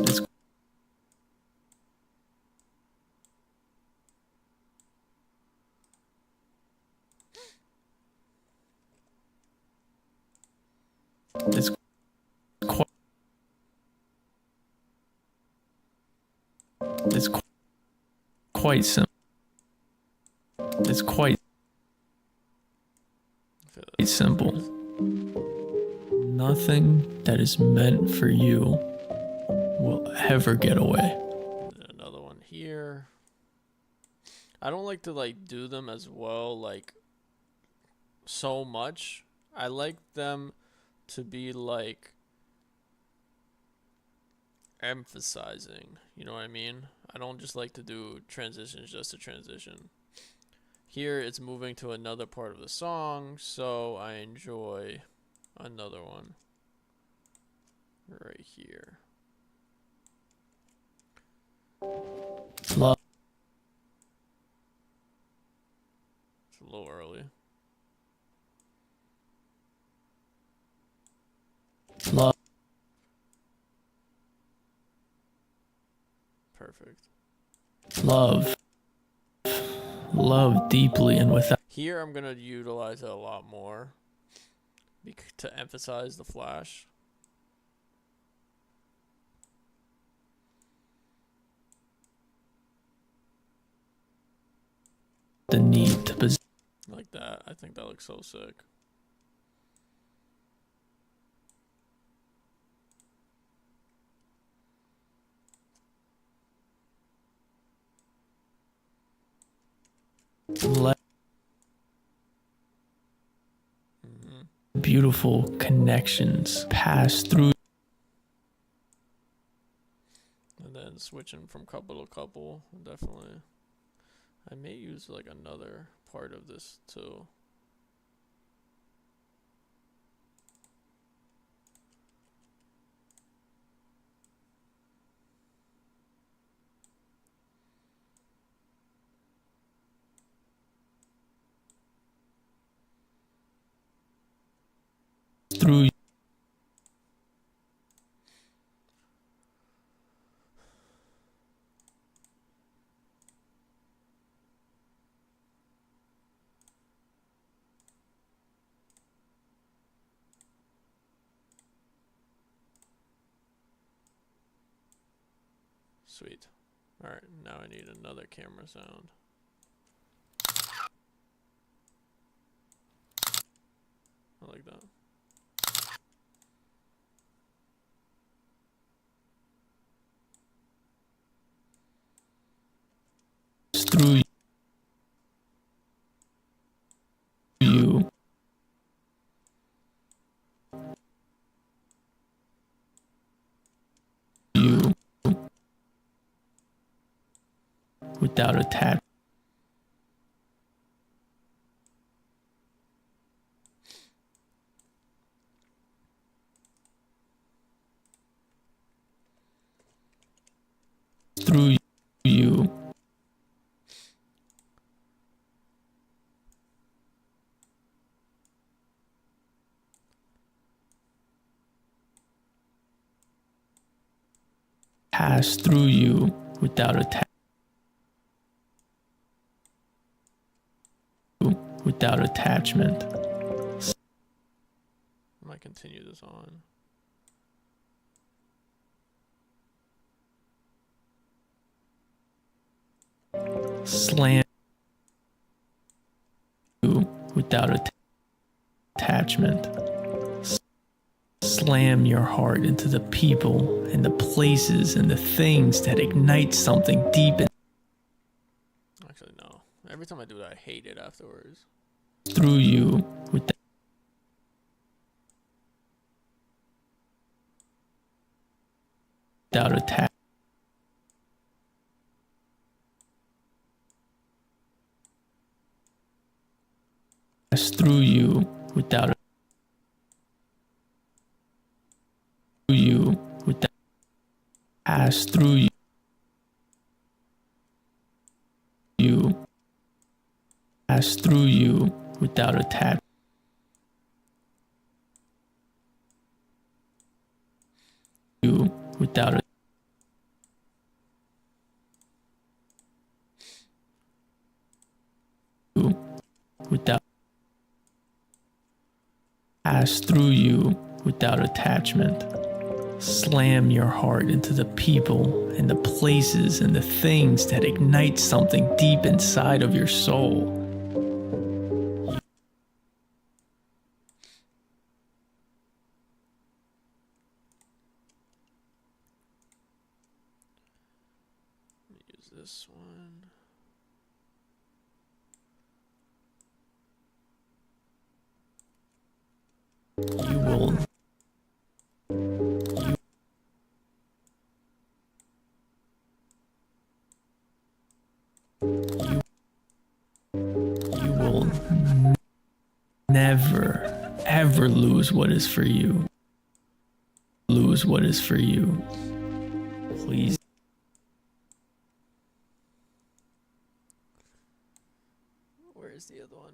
it's it's quite it's quite simple. It's quite I feel that's simple. perfect. Nothing that is meant for you will ever get away. Then another one here. I don't like to like do them as well, like so much. I like them to be like emphasizing, you know what I mean? I don't just like to do transitions just to transition. Here it's moving to another part of the song, so I enjoy another one right here. Love, It's a little early. love, Perfect. love, love deeply and without Here I'm gonna utilize it a lot more to emphasize the flash. the need to possess. Like that. I think that looks so sick. Let beautiful connections pass through. And then switching from couple to couple, definitely. I may use like another part of this too. Through Sweet. Alright, now I need another camera sound. I like that. through you. You without attachment. pass through you without attachment. I might continue this on. Slam you without attachment. Slam your heart into the people and the places and the things that ignite something deep Actually, no. Every time I do that, I hate it afterwards. through you without attachment. Pass through you without pass through you pass through you without attachment. You without you without pass through you without attachment. Slam your heart into the people and the places and the things that ignite something deep inside of your soul. Use this one. You will you will never ever lose what is for you. Lose what is for you. Please. Where's the other one?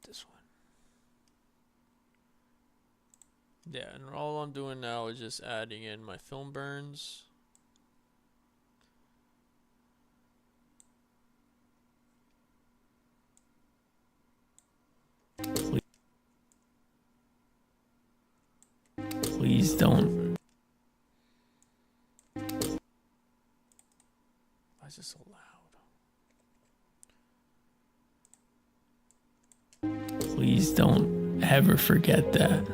This one. Yeah, and all I'm doing now is just adding in my film burns. Please don't. Why is this so loud? Please don't ever forget that.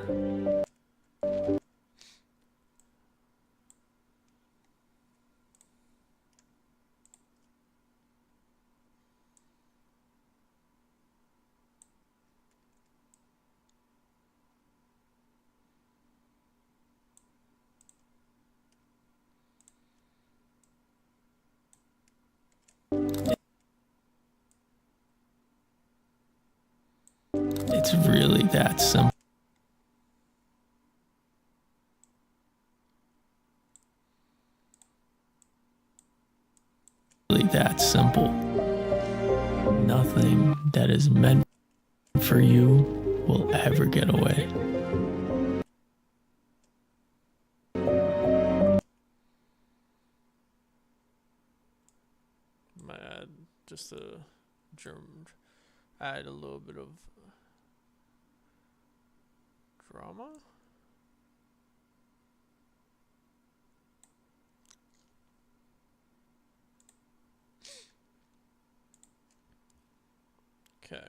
It's really that simple. Really that simple. Nothing that is meant for you will ever get away. Might add just a germ. Add a little bit of drama. Okay.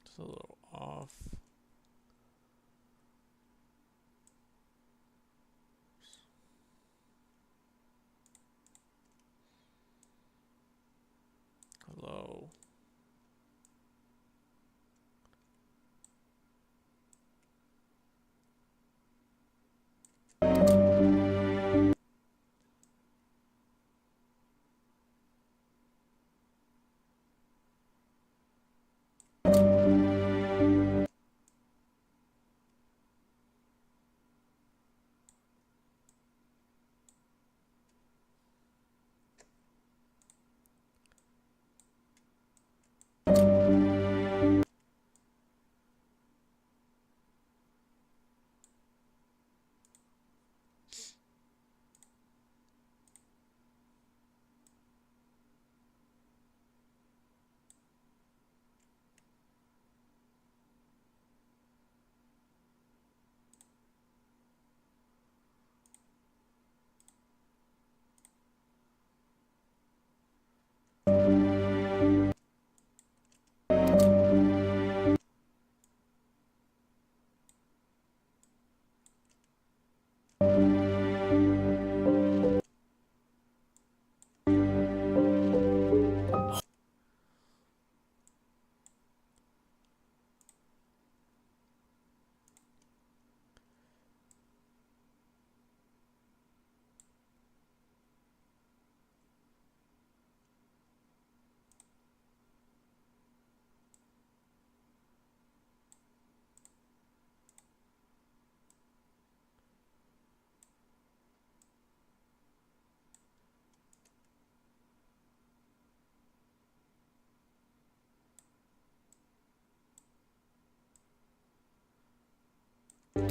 It's a little off. Hello.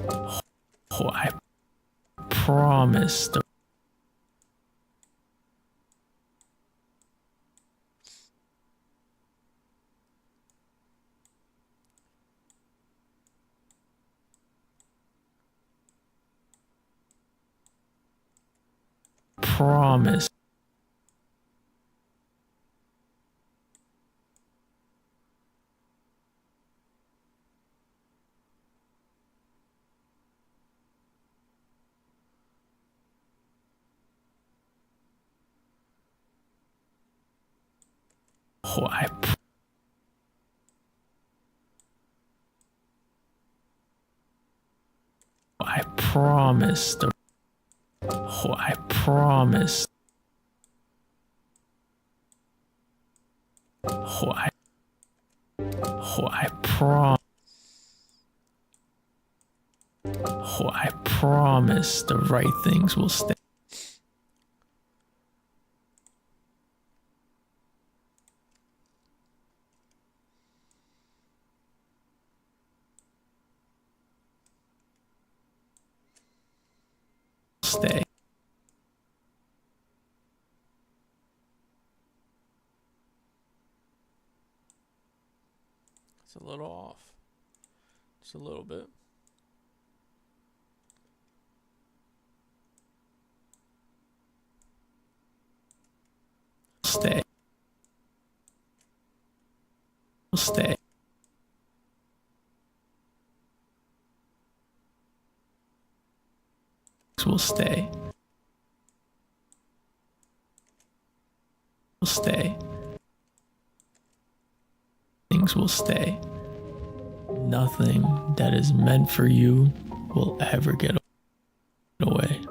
Oh, I promise. Promise. Oh, I promise. Oh, I promise. Oh, I promise. Oh, I promise the right things will stay. Stay. It's a little off. Just a little bit. Stay. Stay. Will stay. Will stay. Things will stay. Nothing that is meant for you will ever get away.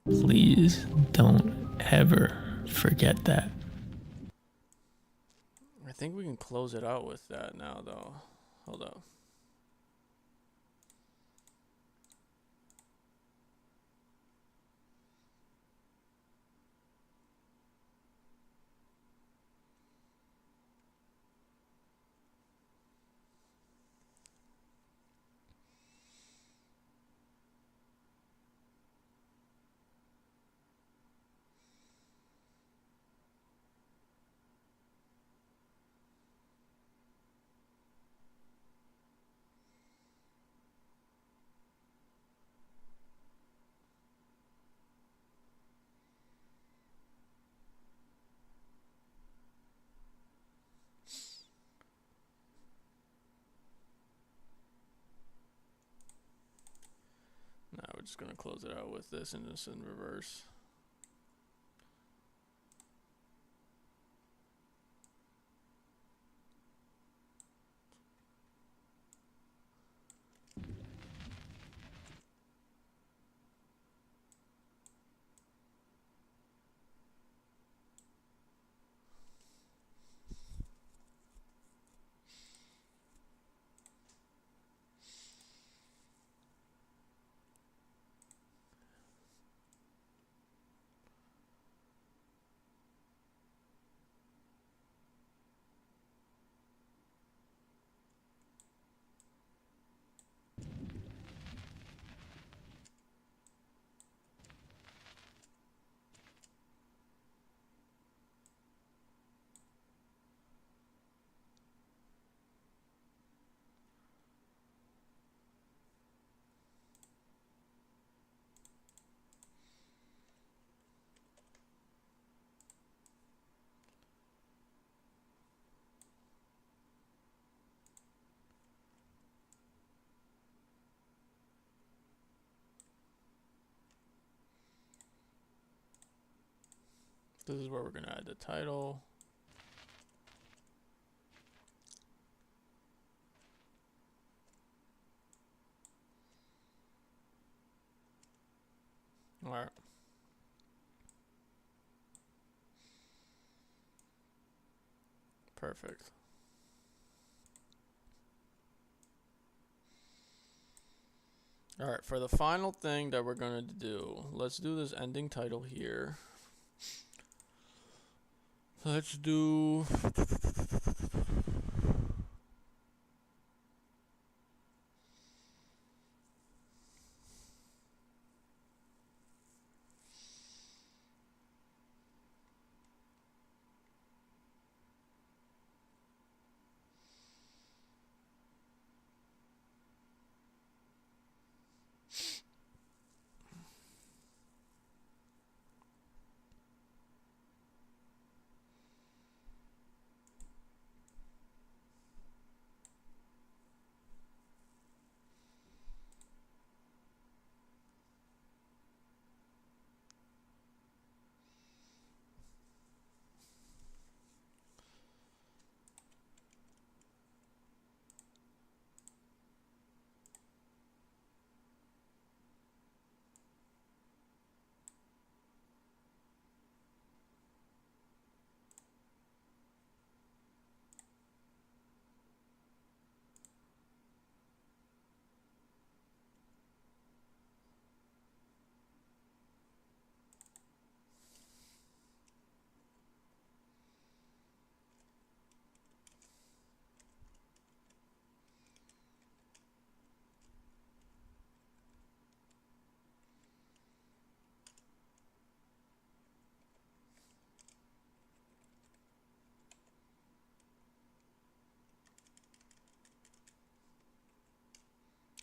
Please don't ever forget that. I think we can close it out with that now, though. Hold up. Now we're just gonna close it out with this and just in reverse. This is where we're gonna add the title. All right. Perfect. All right, for the final thing that we're gonna do, let's do this ending title here. Let's do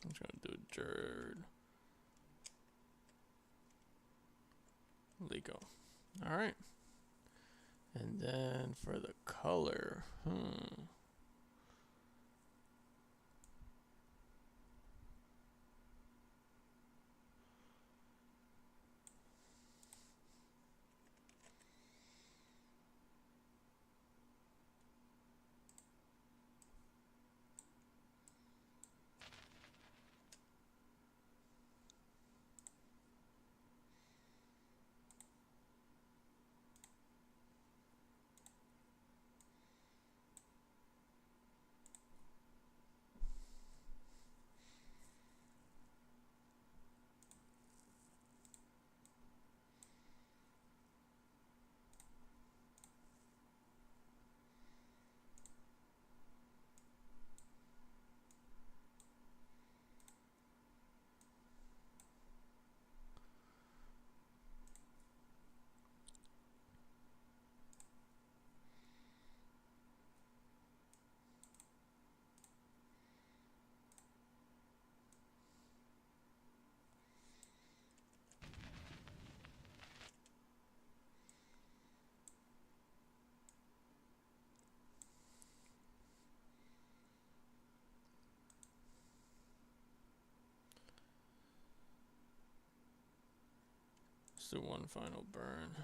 I'm just gonna do XherdAliko. All right. And then for the color, let's do one final burn.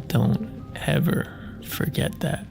Don't ever forget that.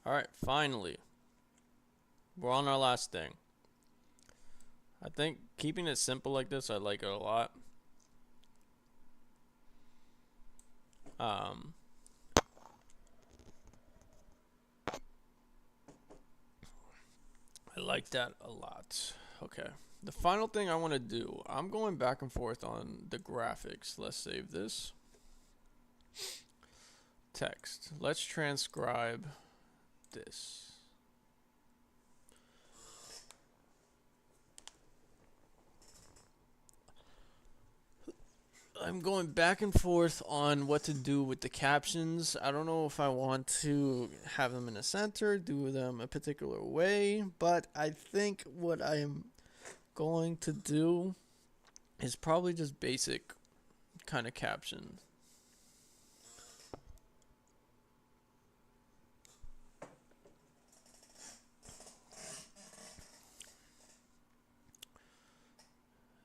All right, finally. We're on our last thing. I think keeping it simple like this, I like it a lot. I like that a lot. Okay. The final thing I want to do, I'm going back and forth on the graphics. Let's save this. Text. Let's transcribe this. I'm going back and forth on what to do with the captions. I don't know if I want to have them in the center, do them a particular way, but I think what I am going to do is probably just basic kind of caption.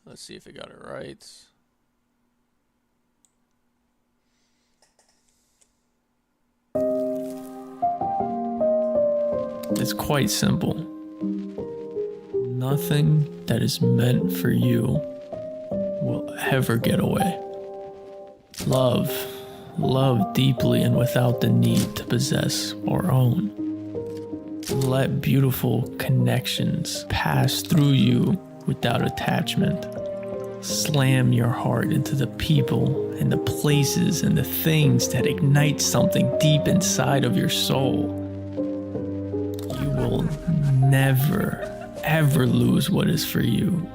Let's see if I got it right. It's quite simple. Nothing that is meant for you will ever get away. Love deeply and without the need to possess or own. Let beautiful connections pass through you without attachment. Slam your heart into the people and the places and the things that ignite something deep inside of your soul. You will never, ever lose what is for you.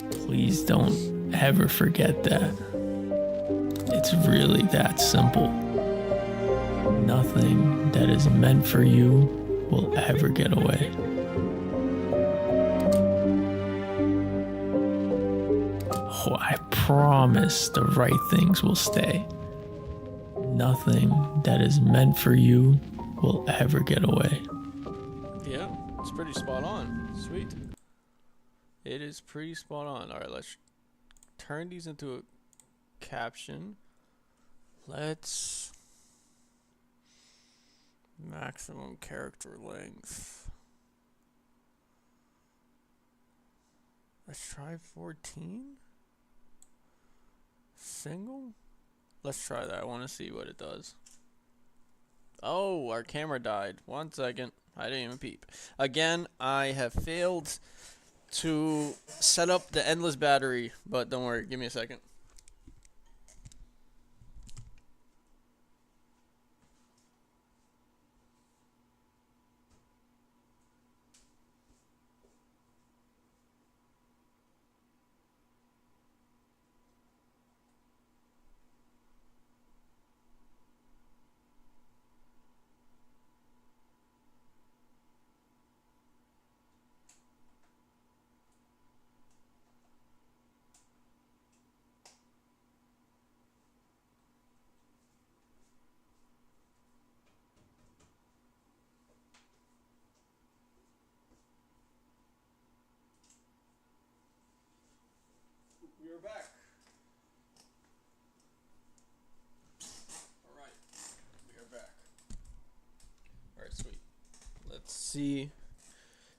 Please don't ever forget that. It's really that simple. Nothing that is meant for you will ever get away. Oh, I promise the right things will stay. Nothing that is meant for you will ever get away. Yeah, it's pretty spot on. Sweet. It is pretty spot on. All right, let's turn these into a caption. Let's maximum character length. Let's try 14. Single? Let's try that. I want to see what it does. Oh, our camera died. 1 second. I didn't even peep. Again, I have failed to set up the endless battery, but don't worry. Give me a second. We are back. Alright. We are back. Alright, sweet. Let's see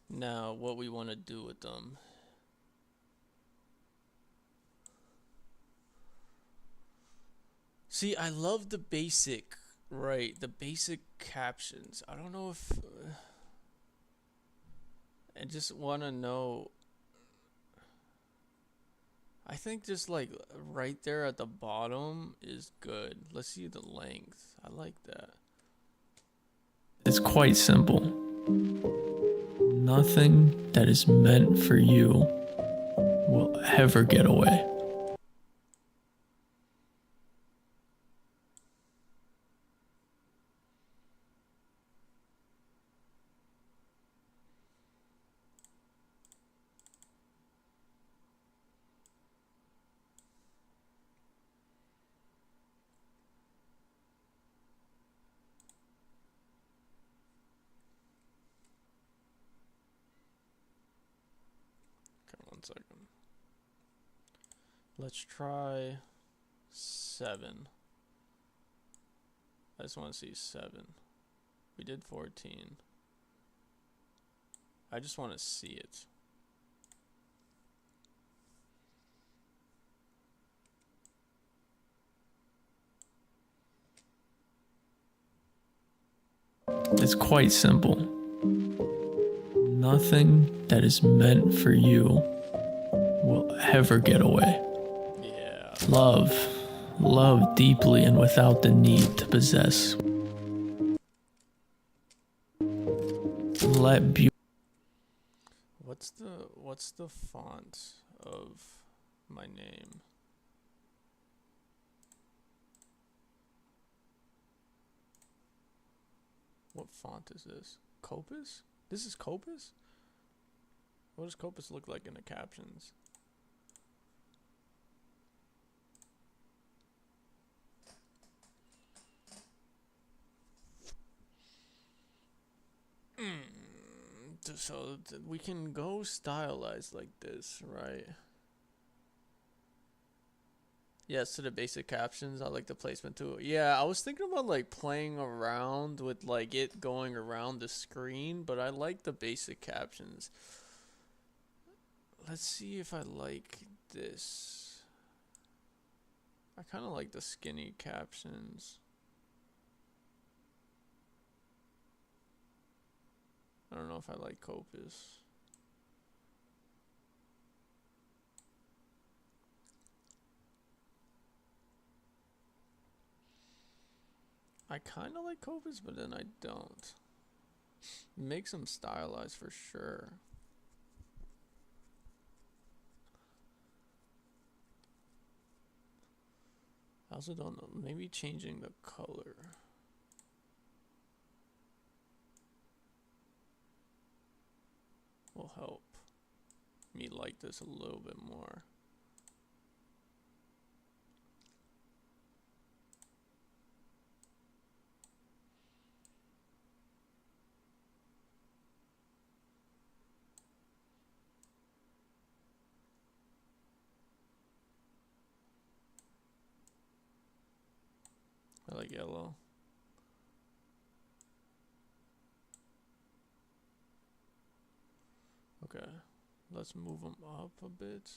now what we want to do with them. See, I love the basic, right? The basic captions. I don't know if... I just want to know... I think just like right there at the bottom is good. Let's see the length. I like that. It's quite simple. Nothing that is meant for you will ever get away. Okay, 1 second. Let's try 7. I just want to see 7. We did 14. I just want to see it. It's quite simple. Nothing that is meant for you will ever get away. Yeah. Love deeply and without the need to possess. Let beauty. What's the font of my name? What font is this? Copus? This is Copus? What does Copus look like in the captions? So we can go stylized like this, right? Yes, to the basic captions. I like the placement too. Yeah, I was thinking about like playing around with like it going around the screen, but I like the basic captions. Let's see if I like this. I kind of like the skinny captions. I don't know if I like Copus. I kind of like Copus, but then I don't. Makes them stylized for sure. I also don't know. Maybe changing the color. Will help me like this a little bit more. I like yellow. Okay, let's move them up a bit.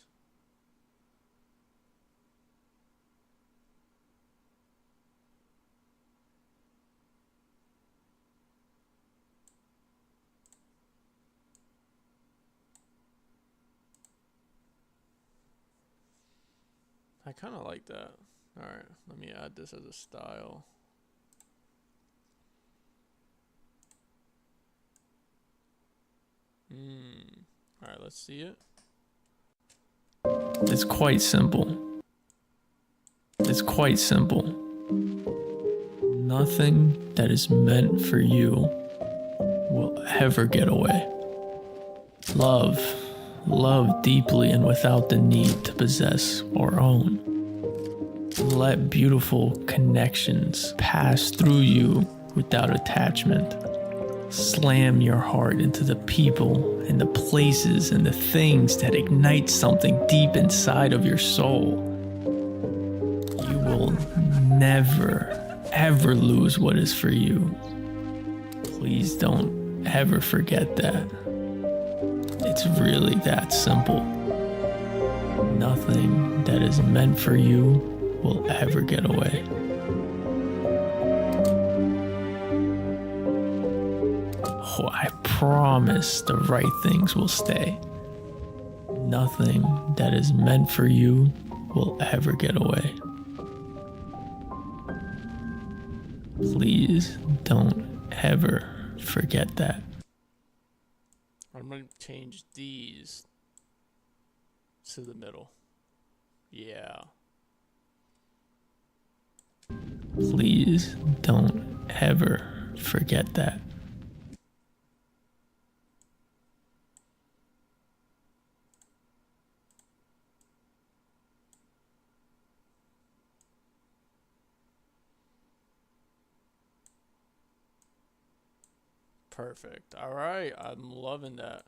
I kind of like that. All right, let me add this as a style. All right, let's see it. It's quite simple. It's quite simple. Nothing that is meant for you will ever get away. Love deeply and without the need to possess or own. Let beautiful connections pass through you without attachment. Slam your heart into the people and the places and the things that ignite something deep inside of your soul. You will never, ever lose what is for you. Please don't ever forget that. It's really that simple. Nothing that is meant for you will ever get away. Oh, I promise the right things will stay. Nothing that is meant for you will ever get away. Please don't ever forget that. I'm gonna change these to the middle. Yeah. Please don't ever forget that. Perfect. All right, I'm loving that.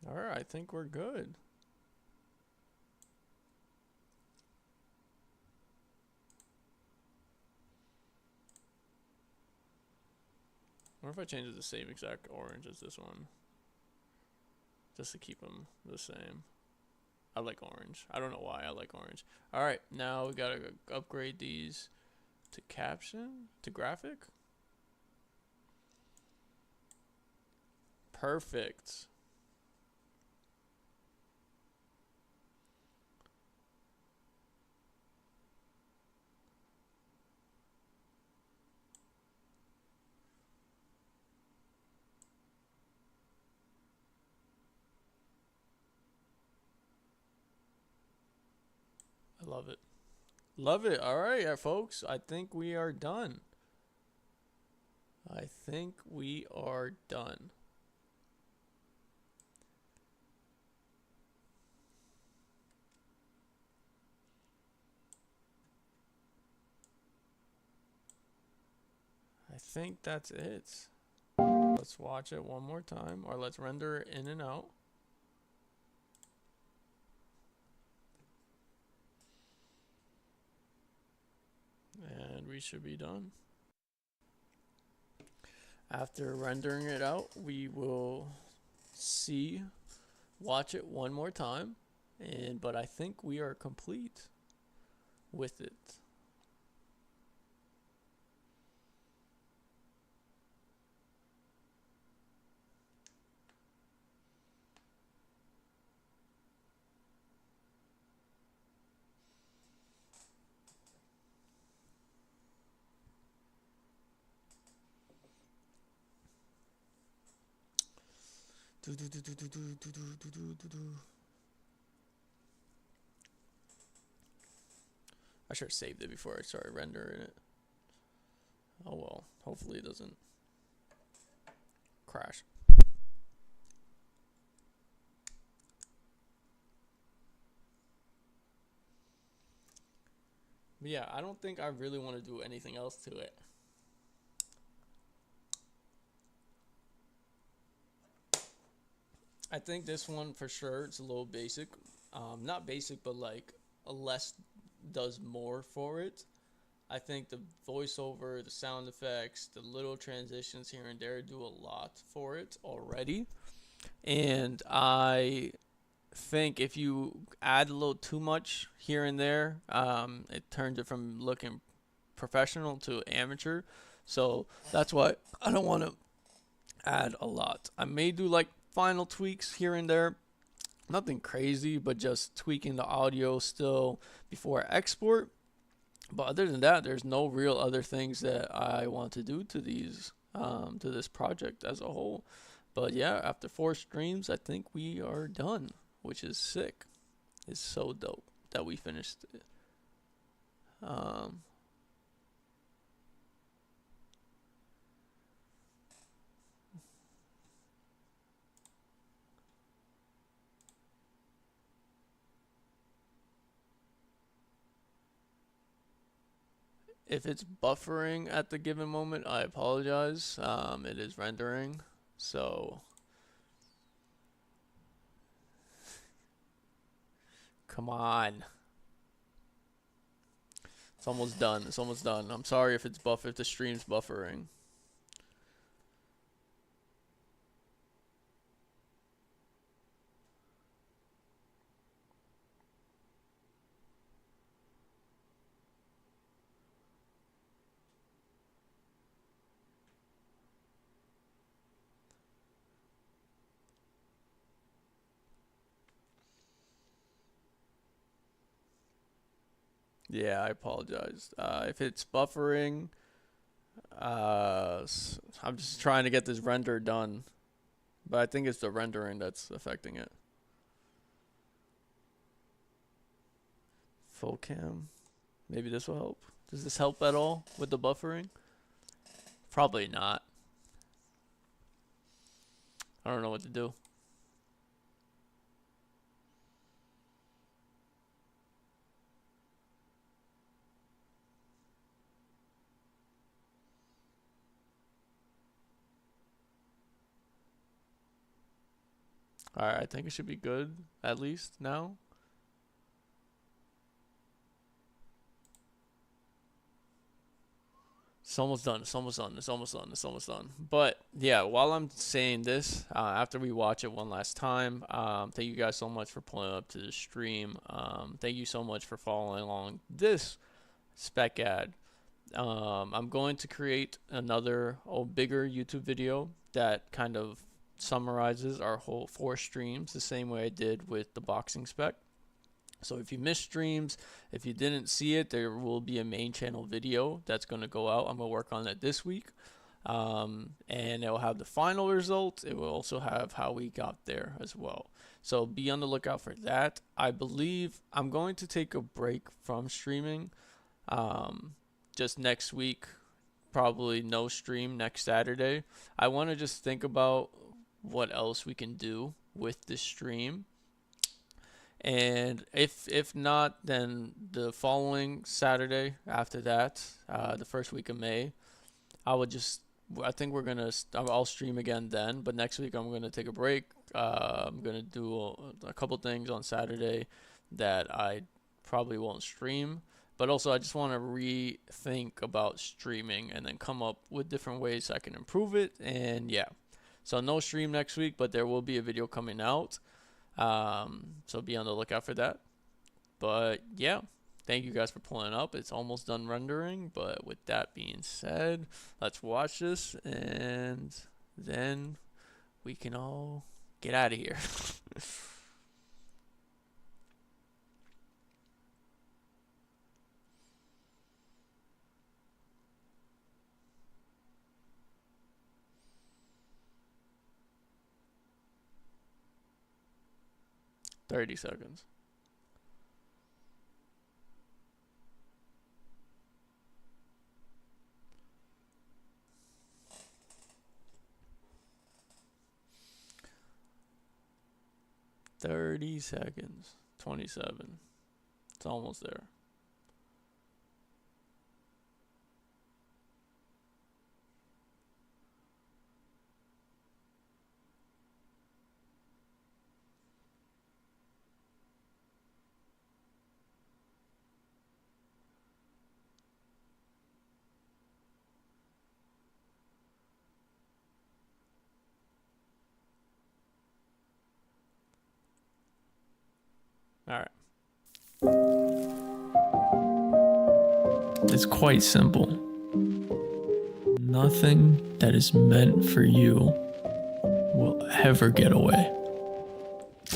All right, I think we're good. What if I change it the same exact orange as this one? Just to keep them the same. I like orange. I don't know why I like orange. All right, now we gotta upgrade these to caption, to graphic. Perfect. I love it. Love it. All right, folks. I think we are done. I think we are done. I think that's it. Let's watch it one more time, or let's render in and out. we should be done. After rendering it out, we will watch it one more time, but I think we are complete with it. I should have saved it before I started rendering it. Oh well, hopefully it doesn't crash. But yeah, I don't think I really want to do anything else to it. I think this one for sure, it's a little basic. Not basic, but like a less does more for it. I think the voiceover, the sound effects, the little transitions here and there do a lot for it already. And I think if you add a little too much here and there, it turns it from looking professional to amateur. So that's why I don't want to add a lot. I may do like final tweaks here and there. Nothing crazy, but just tweaking the audio still before I export. But other than that, there's no real other things that I want to do to these, to this project as a whole. But yeah, after 4 streams, I think we are done, which is sick. It's so dope that we finished it. If it's buffering at the given moment, I apologize. It is rendering, so come on. It's almost done. It's almost done. I'm sorry if if the stream's buffering. Yeah, I apologize. If it's buffering, I'm just trying to get this render done, but I think it's the rendering that's affecting it. Full cam. Maybe this will help. Does this help at all with the buffering? Probably not. I don't know what to do. Alright, I think it should be good, at least now. It's almost done. It's almost done. It's almost done. It's almost done. But yeah, while I'm saying this, after we watch it one last time, thank you guys so much for pulling up to the stream. Thank you so much for following along this spec ad. I'm going to create another bigger YouTube video that kind of summarizes our whole 4 streams the same way I did with the boxing spec. So if you missed streams, if you didn't see it, there will be a main channel video that's going to go out. I'm going to work on it this week. And it will have the final result. It will also have how we got there as well. So be on the lookout for that. I believe I'm going to take a break from streaming just next week. Probably no stream next Saturday. I want to just think about what else we can do with this stream. And if not, then the following Saturday after that, the first week of May, I think I'll stream again then. But next week I'm gonna take a break. I'm gonna do a couple things on Saturday that I probably won't stream. But also, I just want to rethink about streaming and then come up with different ways I can improve it. And yeah, so no stream next week, but there will be a video coming out. So be on the lookout for that. But yeah, thank you guys for pulling up. It's almost done rendering. But with that being said, let's watch this and then we can all get out of here. 30 seconds. "30 seconds." 27. It's almost there. All right. It's quite simple. Nothing that is meant for you will ever get away.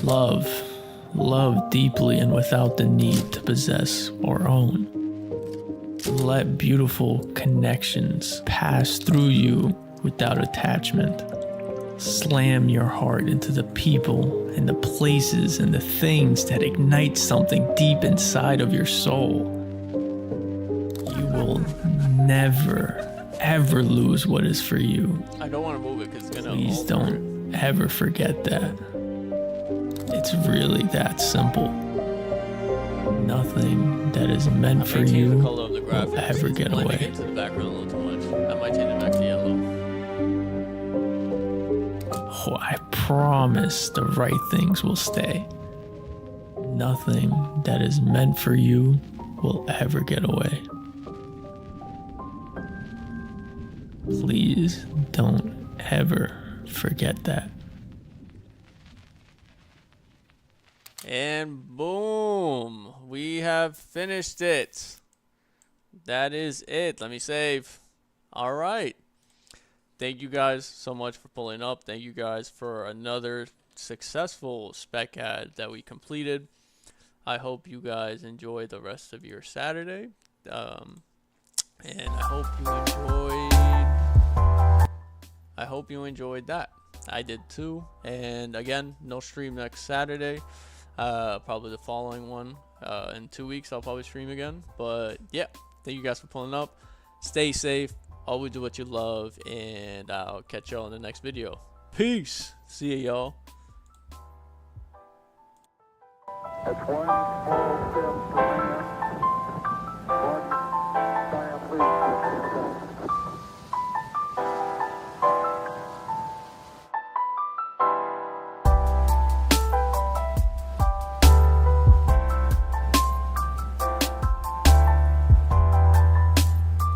Love deeply and without the need to possess or own. Let beautiful connections pass through you without attachment. Slam your heart into the people and the places and the things that ignite something deep inside of your soul. You will never, ever lose what is for you. I don't want to move it because it's gonna. Please don't ever forget that. It's really that simple. Nothing that is meant for you will ever get away. Into the background a little too much. I might change it back to yellow. Oh, I promise the right things will stay. Nothing that is meant for you will ever get away. Please don't ever forget that. And boom, we have finished it. That is it. Let me save. All right. Thank you guys so much for pulling up. Thank you guys for another successful spec ad that we completed. I hope you guys enjoy the rest of your Saturday. And I hope you enjoyed that. I did too. And again, no stream next Saturday. Probably the following one. In 2 weeks, I'll probably stream again. But yeah, thank you guys for pulling up. Stay safe. Always do what you love. And I'll catch y'all in the next video. Peace. See ya, y'all. That's one small step for